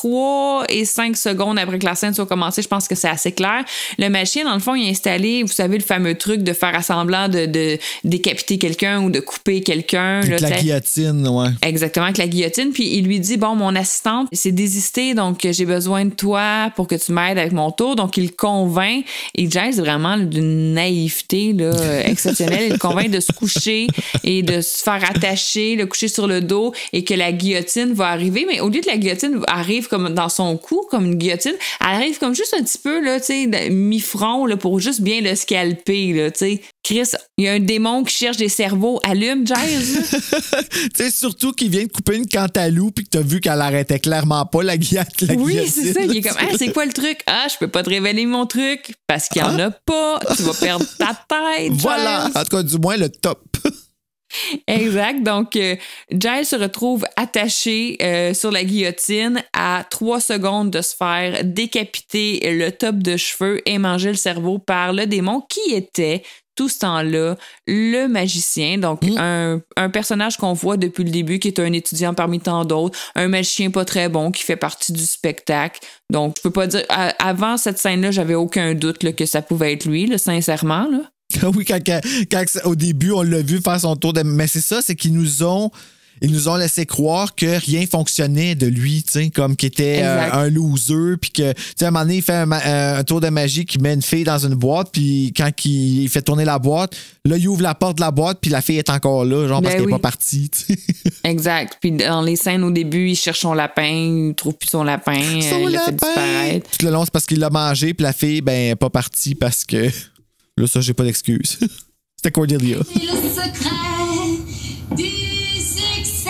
3 et 5 secondes après que la scène soit commencée. Je pense que c'est assez clair. Le magicien, dans le fond, il a installé, vous savez, le fameux truc de faire semblant de décapiter quelqu'un ou de couper quelqu'un. Avec la guillotine, ouais. Exactement, avec la guillotine. Puis il lui dit, bon, mon assistante s'est désistée, donc j'ai besoin de toi pour que tu m'aides avec mon tour. Donc il le convainc. Et Giles, vraiment d'une naïveté là, exceptionnelle. Il le convainc de se coucher et de se faire attacher, le coucher sur le dos et que la guillotine va arriver. Mais au lieu que la guillotine arrive comme dans son cou, comme une guillotine, elle arrive comme juste un petit peu, là, tu sais, mi-front, là, pour juste bien le scalper, là, tu sais. Chris, il y a un démon qui cherche des cerveaux. Allume, Giles. Tu sais, surtout qu'il vient de couper une cantaloupe puis que t'as vu qu'elle arrêtait clairement pas la guillotine. Oui, c'est ça. Il est comme, ah, c'est quoi le truc? Ah, je peux pas te révéler mon truc parce qu'il y en a pas. Tu vas perdre ta tête. Voilà. Giles. En tout cas, du moins, le top. Exact. Donc, Giles se retrouve attaché sur la guillotine à 3 secondes de se faire décapiter le top de cheveux et manger le cerveau par le démon qui était tout ce temps-là le magicien. Donc, un personnage qu'on voit depuis le début qui est un étudiant parmi tant d'autres, un magicien pas très bon qui fait partie du spectacle. Donc, je peux pas dire... Avant cette scène-là, j'avais aucun doute là, que ça pouvait être lui, là, sincèrement, là. Oui, quand au début, on l'a vu faire son tour de... Mais c'est ça, c'est qu'ils nous ont laissé croire que rien fonctionnait de lui, tu sais, comme qu'il était un loser, puis que, tu sais, à un moment donné, il fait un tour de magie qui met une fille dans une boîte, puis quand il fait tourner la boîte, là, il ouvre la porte de la boîte, puis la fille est encore là, genre parce qu'elle n'est pas partie, tu sais. Exact. Puis dans les scènes au début, il cherche son lapin, il trouve plus son lapin, il l'a fait disparaître. Tout le long, c'est parce qu'il l'a mangé, puis la fille, ben, n'est pas partie parce que... Là, ça, j'ai pas d'excuse. C'était Cordelia. C'est le secret du succès.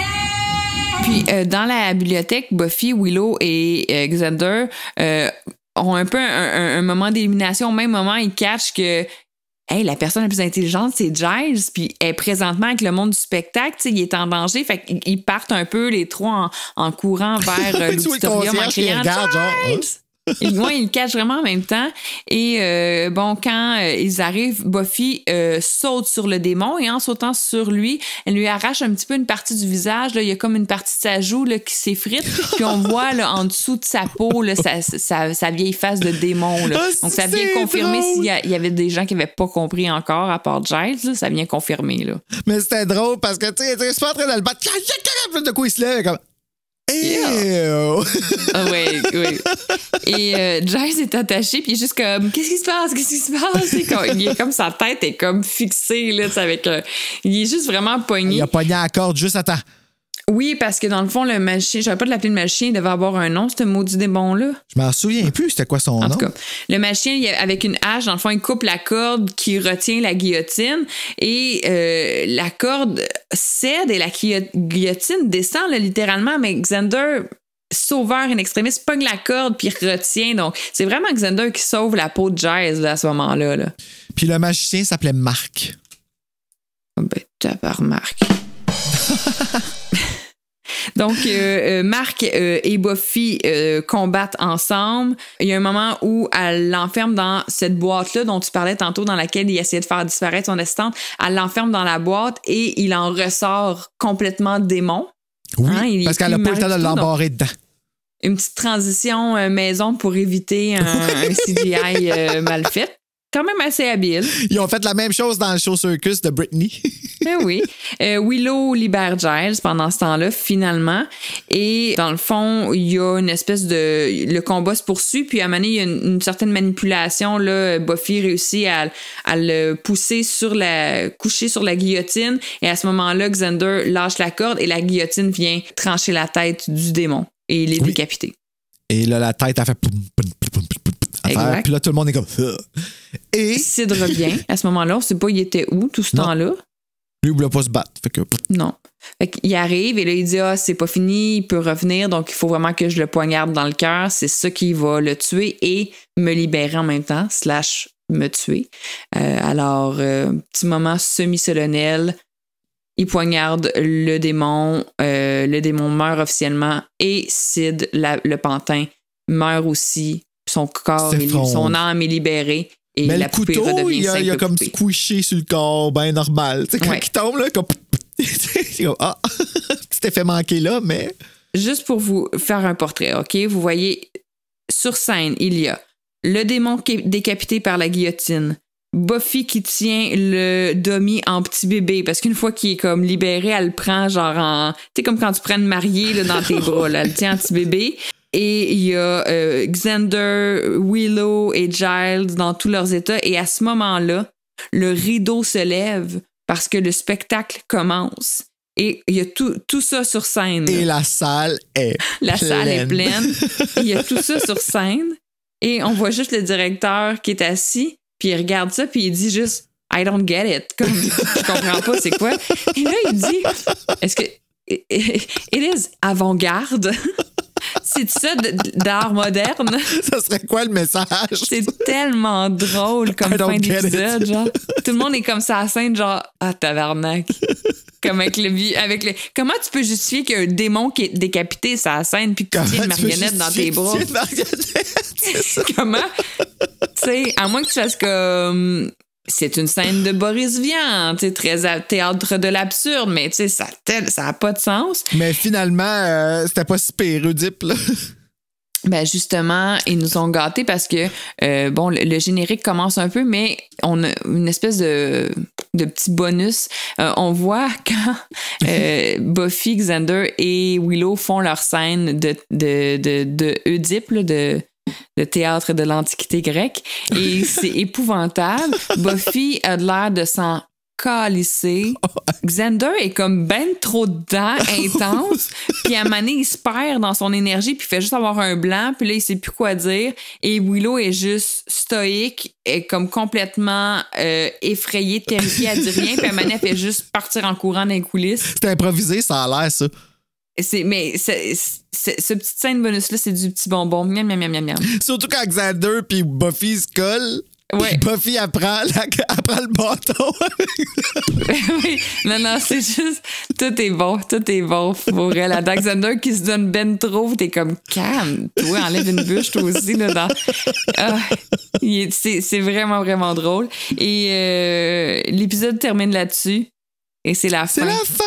Puis, dans la bibliothèque, Buffy, Willow et Xander ont un peu un moment d'élimination. Au même moment, ils catchent que hey, la personne la plus intelligente, c'est Giles, puis elle est présentement avec le monde du spectacle, tu sais, il est en danger, fait qu'ils partent un peu les trois en courant vers l'auditorium en criant Giles! Ils le cachent vraiment en même temps. Et bon, quand ils arrivent, Buffy saute sur le démon et en sautant sur lui, elle lui arrache un petit peu une partie du visage. Là. Il y a comme une partie de sa joue là, qui s'effrite. Puis on voit là, en dessous de sa peau là, sa vieille face de démon. Là. Donc ça vient confirmer s'il y avait des gens qui n'avaient pas compris encore, à part Giles. Là, ça vient confirmer. Là. Mais c'était drôle parce que tu sais, il est pas en train de le battre. De quoi il se lève comme... Yeah. Ah oui. Et Giles est attaché, puis il est juste comme qu'est-ce qui se passe? Il est comme sa tête est comme fixée là, avec il est juste vraiment pogné. Il a pogné à la corde juste à temps. Oui, parce que dans le fond, le magicien, j'avais pas de l'appeler le magicien, il devait avoir un nom, ce maudit démon-là. Je m'en souviens plus, c'était quoi son nom? En tout cas, le magicien, avec une hache, dans le fond, il coupe la corde qui retient la guillotine et la corde cède et la guillotine descend là, littéralement, mais Xander, sauveur in extremis, pogne la corde puis retient. Donc, c'est vraiment Xander qui sauve la peau de Giles là, à ce moment-là. Là. Puis le magicien s'appelait Marc. Ben, t'as pas remarqué. Donc, Marc et Buffy combattent ensemble. Il y a un moment où elle l'enferme dans cette boîte-là dont tu parlais tantôt, dans laquelle il essayait de faire disparaître son assistante. Elle l'enferme dans la boîte et il en ressort complètement démon. Oui, parce qu'elle n'a pas le temps de l'embarrer dedans. Une petite transition maison pour éviter un CGI mal fait. Quand même assez habile. Ils ont fait la même chose dans le show Circus de Britney. Oui. Willow libère Giles pendant ce temps-là, finalement. Et dans le fond, il y a une espèce de... Le combat se poursuit, puis à un moment donné, il y a une certaine manipulation. Là, Buffy réussit à le pousser coucher sur la guillotine. Et à ce moment-là, Xander lâche la corde et la guillotine vient trancher la tête du démon et il est décapité. Et là, la tête a fait... Exact. Puis là, tout le monde est comme... Et... Sid revient. À ce moment-là, on ne sait pas il était où tout ce temps-là. Lui, il ne voulait pas se battre. Fait que... Non. Fait qu'il arrive et là, il dit « Ah, c'est pas fini, il peut revenir, donc il faut vraiment que je le poignarde dans le cœur. C'est ça qui va le tuer et me libérer en même temps, / me tuer. » Alors, petit moment semi-solennel, il poignarde le démon meurt officiellement et Sid, le pantin, meurt aussi. Son corps, son âme est libérée. Et mais la le couteau, il a comme squishé sur le corps, ben normal. Tu sais, quand il tombe, là, comme... c'est comme, ah, tu t'es fait manquer là, mais... juste pour vous faire un portrait, OK? Vous voyez, sur scène, il y a le démon qui est décapité par la guillotine, Buffy qui tient le Dummy en petit bébé, parce qu'une fois qu'il est comme libéré, elle le prend genre en... Tu sais, comme quand tu prends une mariée là, dans tes bras, là, elle le tient en petit bébé. Et il y a Xander, Willow et Giles dans tous leurs états. Et à ce moment-là, le rideau se lève parce que le spectacle commence. Et il y a tout ça sur scène. Et la salle est La pleine. salle est pleine. Il y a tout ça sur scène. Et on voit juste le directeur qui est assis, puis il regarde ça, puis il dit juste « I don't get it ». Comme, je comprends pas, c'est quoi? Et là, il dit « Est-ce que... It is avant-garde ». C'est ça d'art moderne. Ça serait quoi le message? C'est tellement drôle comme I don't fin get d'épisode, it. genre. Tout le monde est comme ça à la scène, genre, ah, tabarnak. Comme avec le. Comment tu peux justifier qu'il y a un démon qui est décapité sur la scène puis que tu tiens une marionnette dans tes bras? Comment? Tu sais, à moins que tu fasses comme. C'est une scène de Boris Vian, tu sais, très théâtre de l'absurde, mais tu sais, ça a pas de sens. Mais finalement, c'était pas si pérudipe, là. Ben justement, ils nous ont gâtés parce que, bon, le générique commence un peu, mais on a une espèce de petit bonus. On voit quand Buffy, Xander et Willow font leur scène de Oedipe, là, de théâtre de l'Antiquité grecque. Et c'est épouvantable. Buffy a de l'air de s'en calisser. Xander est comme ben trop dedans, intense. Puis à un moment donné, il se perd dans son énergie, puis il fait juste avoir un blanc, puis là, il sait plus quoi dire. Et Willow est juste stoïque, est comme complètement effrayée, terrifiée, elle dit rien, puis à un moment donné, elle fait juste partir en courant dans les coulisses. C'était improvisé, ça a l'air, ça. Mais ce petit scène bonus-là, c'est du petit bonbon. Miam, miam, miam, miam, miam. Surtout quand Xander puis Buffy se collent. Ouais. Buffy apprend le bâton. Oui. Non, c'est juste... Tout est bon pour elle. La Xander qui se donne ben trop, t'es comme, calme, toi, enlève une bûche, toi aussi. Là, c'est vraiment, vraiment drôle. Et l'épisode termine là-dessus. Et c'est la fin. C'est la fin!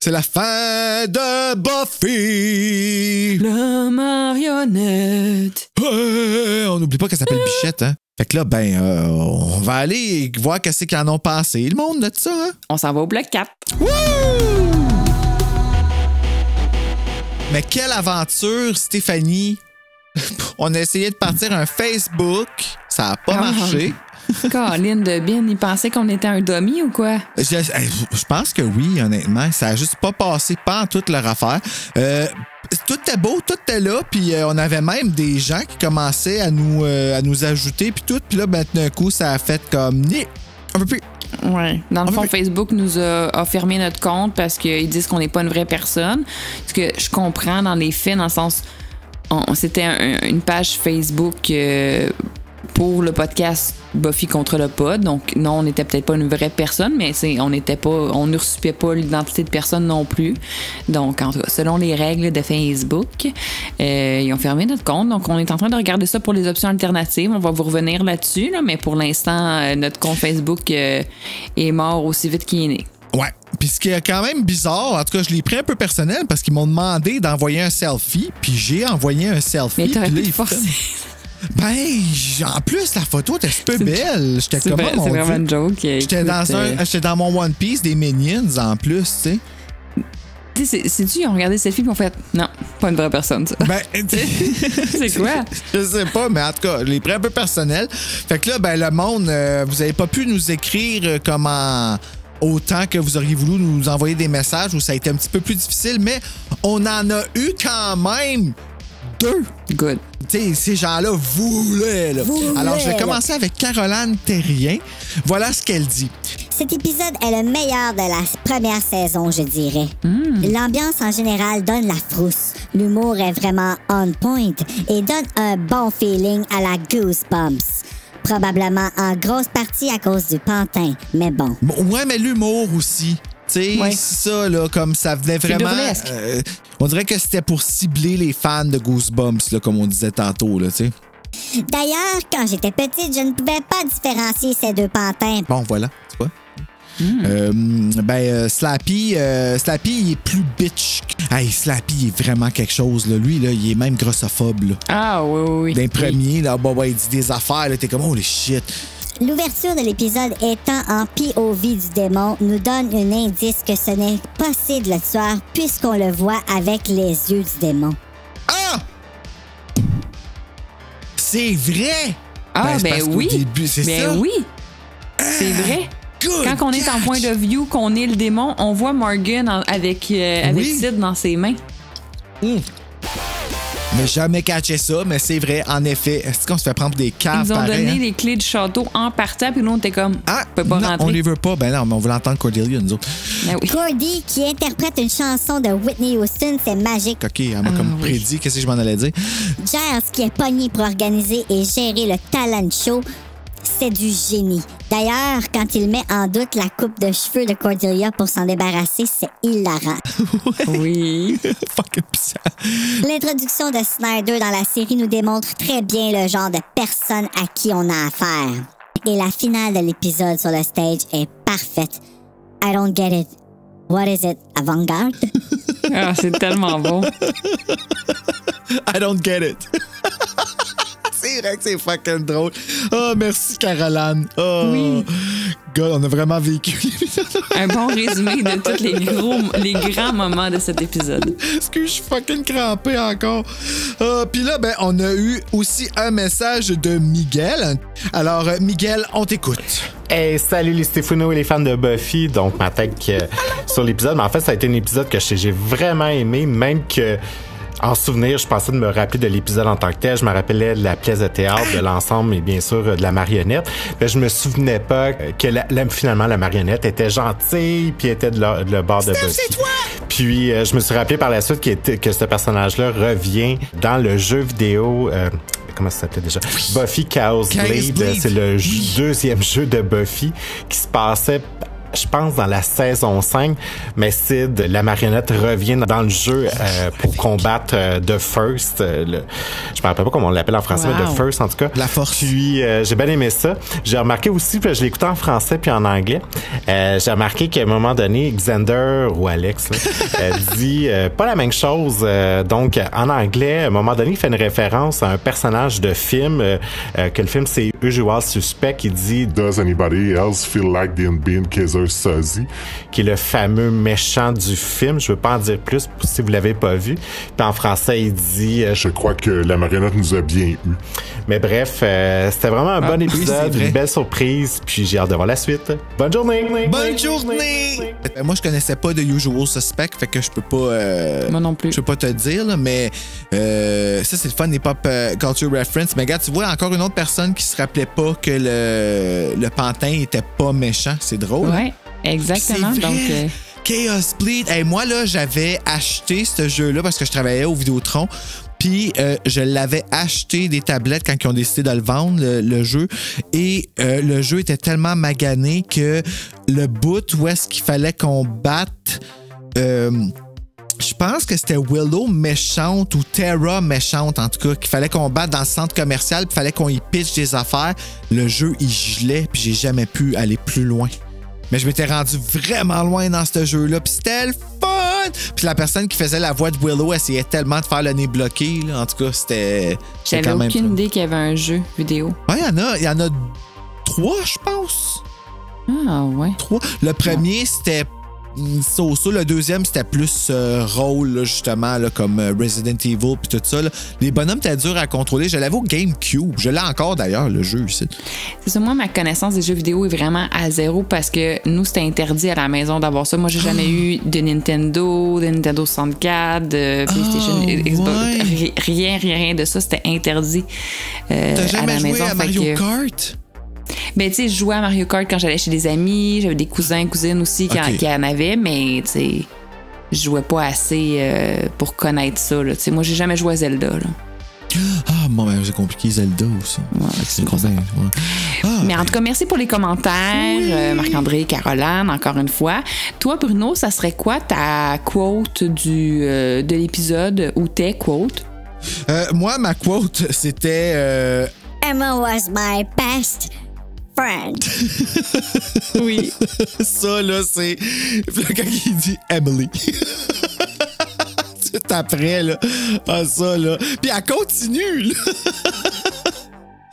C'est la fin de Buffy! La marionnette. On n'oublie pas qu'elle s'appelle Bichette, hein? Fait que là, on va aller voir qu'est-ce qu'ils en ont passé. Le monde de ça, hein? On s'en va au bloc 4. Wouh! Mais quelle aventure, Stéphanie! On a essayé de partir un Facebook. Ça n'a pas marché. Caroline de Bin, il pensait qu'on était un dummy ou quoi? Je pense que oui, honnêtement. Ça a juste pas passé pas en toute leur affaire. Tout était beau, tout était là, puis on avait même des gens qui commençaient à nous ajouter, puis tout. Puis là, d'un coup, ça a fait comme... Un peu plus... Ouais. Dans le fond, Facebook nous a fermé notre compte parce qu'ils disent qu'on n'est pas une vraie personne. Ce que je comprends dans les faits, dans le sens... C'était une page Facebook... pour le podcast Buffy contre le pod. Donc, non, on n'était peut-être pas une vraie personne, mais on n'usurpait pas l'identité de personne non plus. Donc, en tout cas, selon les règles de Facebook, ils ont fermé notre compte. Donc, on est en train de regarder ça pour les options alternatives. On va vous revenir là-dessus, là, mais pour l'instant, notre compte Facebook est mort aussi vite qu'il est né. Ouais. Puis ce qui est quand même bizarre, en tout cas, je l'ai pris un peu personnel parce qu'ils m'ont demandé d'envoyer un selfie, puis j'ai envoyé un selfie. Mais t'aurais puis pu là, te forcer. En plus, la photo était super belle. J'étais comme, C'est vraiment une joke. J'étais dans mon One Piece des Minions, en plus, tu sais. C'est-tu, ils ont regardé cette fille et ils ont fait non, pas une vraie personne, ça. C'est quoi? Je sais pas, mais en tout cas, je l'ai pris un peu personnel. Fait que là, le monde, vous avez pas pu nous écrire autant que vous auriez voulu nous envoyer des messages où ça a été un petit peu plus difficile, mais on en a eu quand même 2. Good. T'sais, ces gens-là voulaient. Là. Alors, je vais commencer avec Caroline Terrien. Voilà ce qu'elle dit. Cet épisode est le meilleur de la première saison, je dirais. L'ambiance en général donne la frousse. L'humour est vraiment on point et donne un bon feeling à la Goosebumps. Probablement en grosse partie à cause du pantin, mais bon. Ouais, mais l'humour aussi. Tu sais, ouais. Ça, là, comme ça venait vraiment... on dirait que c'était pour cibler les fans de Goosebumps, là, comme on disait tantôt, là, tu sais. D'ailleurs, quand j'étais petite, je ne pouvais pas différencier ces deux pantins. Bon, voilà, tu vois. Slappy, il est plus bitch. Hey, Slappy, il est vraiment quelque chose. Là. Lui, là, il est même grossophobe. Là. Ah oui. D'un premier, là, il dit des affaires. Là, t'es comme, holy shit. L'ouverture de l'épisode étant en POV du démon nous donne un indice que ce n'est pas Sid le tueur puisqu'on le voit avec les yeux du démon. Ah! C'est vrai! Ah, c'est parce oui. qu'au début, c'est ça? Oui. C'est vrai. Quand on est en point de view, qu'on est le démon, on voit Morgan avec Sid dans ses mains. Mais jamais catché ça, mais c'est vrai, en effet. Est-ce qu'on se fait prendre des caves? Ils nous ont donné les clés du château en partant, puis nous, on était comme, on peut pas rentrer. On les veut pas. Ben non, mais on veut l'entendre Cordelia, nous autres. Ben oui. Cordy, qui interprète une chanson de Whitney Houston, c'est magique. OK, elle m'a comme prédit. Qu'est-ce que je m'en allais dire? Giles, qui est pogné pour organiser et gérer le talent show, c'est du génie. D'ailleurs, quand il met en doute la coupe de cheveux de Cordelia pour s'en débarrasser, c'est hilarant. Oui. Fucking bizarre. L'introduction de Snyder dans la série nous démontre très bien le genre de personne à qui on a affaire. Et la finale de l'épisode sur le stage est parfaite. I don't get it. What is it? Avant-garde? Ah, c'est tellement bon. I don't get it. C'est vrai que c'est fucking drôle. Oh, merci, Caroline. Oh, oui. God, on a vraiment vécu l'épisode. Un bon résumé de tous les grands moments de cet épisode. Est-ce que je suis fucking crampé encore? Puis là, on a eu aussi un message de Miguel. Alors, Miguel, on t'écoute. Hey, salut les Stéphanos et les fans de Buffy. Donc, ma tête sur l'épisode. Mais en fait, ça a été un épisode que j'ai vraiment aimé, même que... En souvenir, je pensais de me rappeler de l'épisode en tant que tel. Je me rappelais de la pièce de théâtre, de l'ensemble et bien sûr de la marionnette. Mais je me souvenais pas que finalement la marionnette était gentille puis était de le bord de Buffy. Puis je me suis rappelé par la suite que ce personnage-là revient dans le jeu vidéo... comment ça s'appelait déjà? Buffy Chaos Blade. C'est le deuxième jeu de Buffy qui se passait... Je pense dans la saison 5, mais Sid, la marionnette, revient dans le jeu pour combattre The First. Je me rappelle pas comment on l'appelle en français, mais The First en tout cas. La force. Puis j'ai bien aimé ça. J'ai remarqué aussi, puis je l'ai écouté en français puis en anglais. J'ai remarqué qu'à un moment donné, Xander ou Alex dit pas la même chose. Donc en anglais, à un moment donné, il fait une référence à un personnage de film que le film c'est Usual Suspect qui dit Does anybody else feel like they've been Kaiser Soze? Qui est le fameux méchant du film. Je veux pas en dire plus si vous l'avez pas vu. Puis en français, il dit... Je crois que la marionnette nous a bien eu. Mais bref, c'était vraiment un bon épisode, une belle surprise, puis j'ai hâte de voir la suite. Bonne journée! Bonne journée! Moi, je connaissais pas de Usual Suspect, fait que je peux pas... Moi non plus. Je peux pas te dire, là, mais ça, c'est le fun des pop culture reference. Mais regarde, tu vois encore une autre personne qui se rappelait pas que le pantin était pas méchant. C'est drôle. Ouais, exactement. Donc... Chaos Bleed. Hey, moi, là, j'avais acheté ce jeu-là parce que je travaillais au Vidéotron. Puis, je l'avais acheté des tablettes quand ils ont décidé de le vendre, le jeu. Et le jeu était tellement magané que le bout où est-ce qu'il fallait qu'on batte... je pense que c'était Willow méchante ou Terra méchante, en tout cas, qu'il fallait qu'on batte dans le centre commercial, puis il fallait qu'on y pitch des affaires. Le jeu, il gelait, puis j'ai jamais pu aller plus loin. Mais je m'étais rendu vraiment loin dans ce jeu-là, puis c'était le fun! Puis la personne qui faisait la voix de Willow essayait tellement de faire le nez bloqué, là. En tout cas, c'était J'avais quand même aucune idée qu'il y avait un jeu vidéo. Ouais, il y en a 3, je pense. Ah, ouais. 3. Le premier, c'était so-so. Le deuxième, c'était plus rôle, là, justement, là, comme Resident Evil puis tout ça. Là. Les bonhommes étaient durs à contrôler. Je l'avais au GameCube. Je l'ai encore, d'ailleurs, le jeu ici. C'est ça. Moi, ma connaissance des jeux vidéo est vraiment à zéro parce que nous, c'était interdit à la maison d'avoir ça. Moi, j'ai jamais eu de Nintendo 64, de PlayStation, Xbox. Rien de ça. C'était interdit T'as jamais à la joué maison. à Mario Kart? Ben, tu sais, je jouais à Mario Kart quand j'allais chez des amis. J'avais des cousins, cousines aussi qui en avaient, mais, tu sais, je jouais pas assez pour connaître ça, là. Tu sais, moi, j'ai jamais joué à Zelda, là. Ah, bon, ben, c'est compliqué, Zelda aussi. Ouais, c'est ça. Mais en tout cas, merci pour les commentaires, Marc-André, Caroline, encore une fois. Toi, Bruno, ça serait quoi ta quote de l'épisode ou tes quotes? Moi, ma quote, c'était... Emma was my best friend. Oui. Ça, là, c'est... Puis là, quand il dit Emily... Tout après, là. Ah, ça, là. Puis elle continue, là.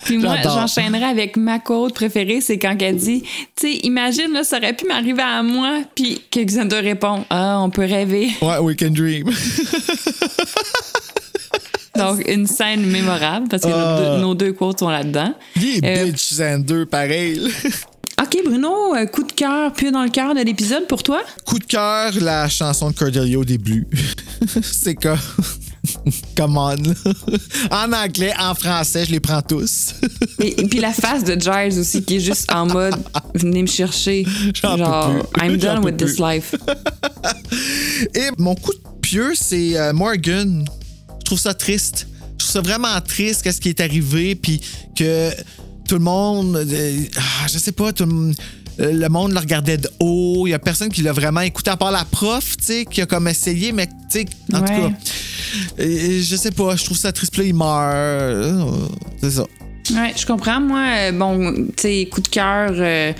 Puis moi, J'adore. j'enchaînerais avec ma quote préférée, c'est quand elle dit, tu sais, imagine, là, ça aurait pu m'arriver à moi, puis que Xander répond, ah, on peut rêver. Ouais, we can dream. Donc, une scène mémorable, parce que nos deux quotes sont là-dedans. Il est bitch, Xander, pareil. OK, Bruno, coup de cœur, pied dans le cœur de l'épisode pour toi? Coup de cœur, la chanson de Cordelia au début. C'est comme... Come on, là. En anglais, en français, je les prends tous. Et puis la face de Giles aussi, qui est juste en mode « Venez me chercher. » J'en peux Genre plus. « I'm J'en done peux with this plus. life. » Et mon coup de pieux, c'est Morgan. Je trouve ça triste. Je trouve ça vraiment triste qu'est-ce qui est arrivé, puis que tout le monde... je sais pas, le monde le regardait de haut. Il y a personne qui l'a vraiment écouté, à part la prof, tu sais, qui a comme essayé, mais tu sais, en tout cas, je sais pas, je trouve ça triste. Puis là, il meurt. C'est ça. Ouais, je comprends. Moi, bon, tu sais, coup de cœur...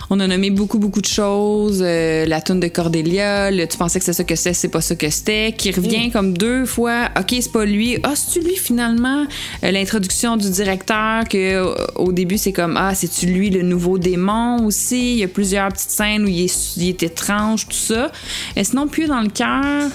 on a nommé beaucoup de choses. La toune de Cordelia, tu pensais que c'est ça que c'est pas ça que c'était. Qui revient comme 2 fois. OK, c'est pas lui. Ah, c'est-tu lui finalement? L'introduction du directeur, que au début, c'est comme, ah, c'est-tu lui le nouveau démon aussi? Il y a plusieurs petites scènes où il est étrange, tout ça. Et sinon, plus dans le cœur...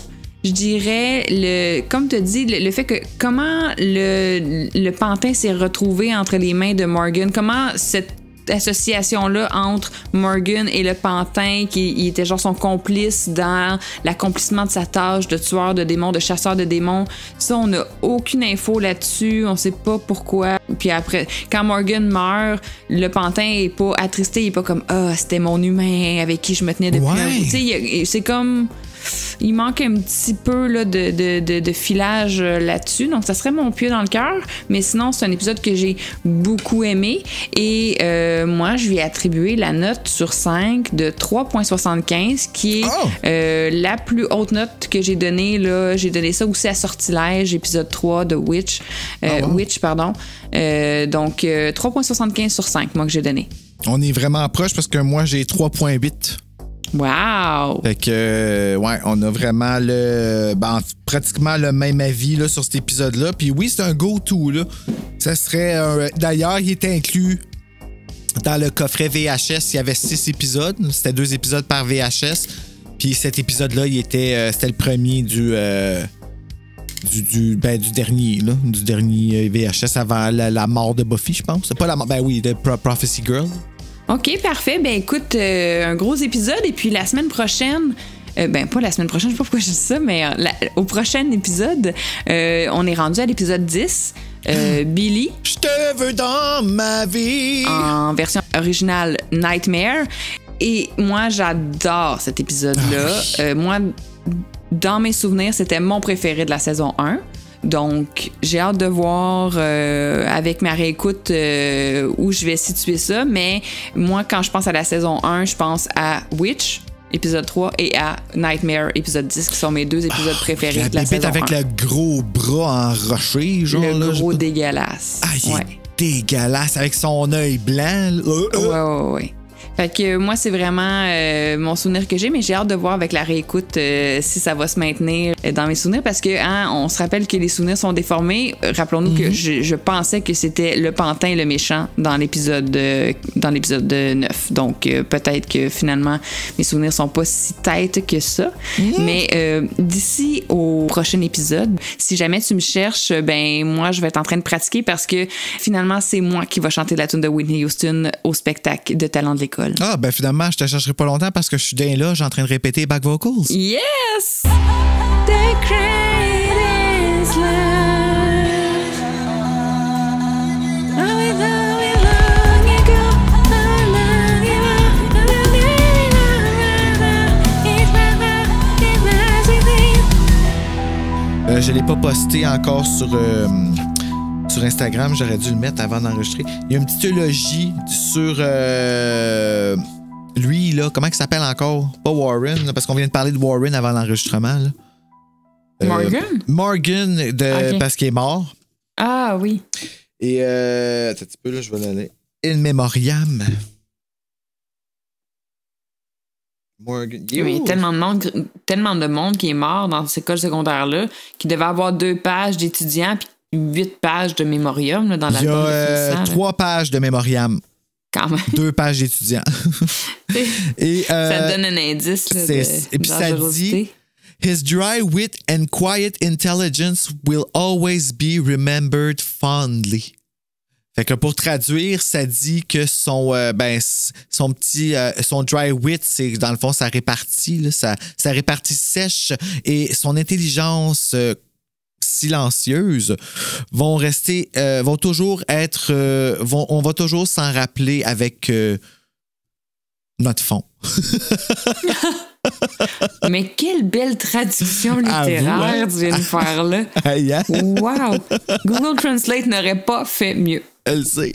Je dirais, comme tu as dit, le fait que comment le pantin s'est retrouvé entre les mains de Morgan, comment cette association-là entre Morgan et le pantin, qui était genre son complice dans l'accomplissement de sa tâche de tueur de démons, de chasseur de démons. Ça, on n'a aucune info là-dessus, on sait pas pourquoi. Puis après, quand Morgan meurt, le pantin est pas attristé, il est pas comme « Ah, c'était mon humain avec qui je me tenais depuis un bout. » Tu sais, c'est comme... Il manque un petit peu là, de filage là-dessus. Donc, ça serait mon pied dans le cœur. Mais sinon, c'est un épisode que j'ai beaucoup aimé. Et moi, je lui ai attribué la note sur 5 de 3,75, qui est la plus haute note que j'ai donnée. Là. J'ai donné ça aussi à Sortilège, épisode 3 de Witch. Witch, pardon. Donc, 3,75 sur 5, moi, que j'ai donné. On est vraiment proche parce que moi, j'ai 3,8. Wow! Fait que, ouais, on a vraiment pratiquement le même avis là, sur cet épisode-là. Puis oui, c'est un go-to, là. Ça serait... d'ailleurs, il était inclus dans le coffret VHS. Il y avait 6 épisodes. C'était 2 épisodes par VHS. Puis cet épisode-là, c'était le premier du dernier, là. Du dernier VHS avant la mort de Buffy, je pense. C'est pas la mort... Ben oui, de Prophecy Girl. OK, parfait. Ben écoute, un gros épisode. Et puis la semaine prochaine... pas la semaine prochaine, je sais pas pourquoi je dis ça, mais au prochain épisode, on est rendu à l'épisode 10. Billy. Je te veux dans ma vie. En version originale Nightmare. Et moi, j'adore cet épisode-là. Moi, dans mes souvenirs, c'était mon préféré de la saison 1. Donc, j'ai hâte de voir avec ma réécoute où je vais situer ça. Mais moi, quand je pense à la saison 1, je pense à Witch, épisode 3, et à Nightmare, épisode 10, qui sont mes 2 épisodes préférés de la saison 1. Avec le gros bras enroché, genre. Le gros dégueulasse. Ah, il est dégueulasse, avec son œil blanc. Ouais. Fait que moi, c'est vraiment mon souvenir que j'ai, mais j'ai hâte de voir avec la réécoute si ça va se maintenir dans mes souvenirs, parce que on se rappelle que les souvenirs sont déformés. Rappelons-nous que je pensais que c'était le pantin le méchant dans l'épisode 9. Donc peut-être que finalement mes souvenirs sont pas si têtes que ça. Mais d'ici au prochain épisode, si jamais tu me cherches, ben moi je vais être en train de pratiquer, parce que finalement c'est moi qui va chanter la tune de Whitney Houston au spectacle de Talent de l'école. Ah, ben finalement, je te chercherai pas longtemps parce que je suis dans là, j'ai en train de répéter back vocals. Yes! The greatest love. Je l'ai pas posté encore sur Instagram, j'aurais dû le mettre avant d'enregistrer. Il y a une petite eulogie sur lui, là. Comment il s'appelle encore? Pas Warren, là, parce qu'on vient de parler de Warren avant l'enregistrement. Là. Morgan? Morgan, Okay. parce qu'il est mort. Ah oui. Et attends un petit peu, là, je vais l'aller. in memoriam. Morgan, Il y a tellement de monde qui est mort dans cette école secondaire-là qui devait avoir 2 pages d'étudiants puis 8 pages de mémorium là, dans il y l'album de a finissant, 3 pages de memoriam. Quand même. 2 pages d'étudiants. Et, ça te donne un indice là, et puis ça dit His dry wit and quiet intelligence will always be remembered fondly. Fait que pour traduire, ça dit que son dry wit, c'est dans le fond sa répartie, là, sa répartie sèche et son intelligence silencieuse vont rester, vont toujours être, on va toujours s'en rappeler avec notre fond. Mais quelle belle traduction littéraire tu viens de faire là. Wow! Google Translate n'aurait pas fait mieux. Elle sait.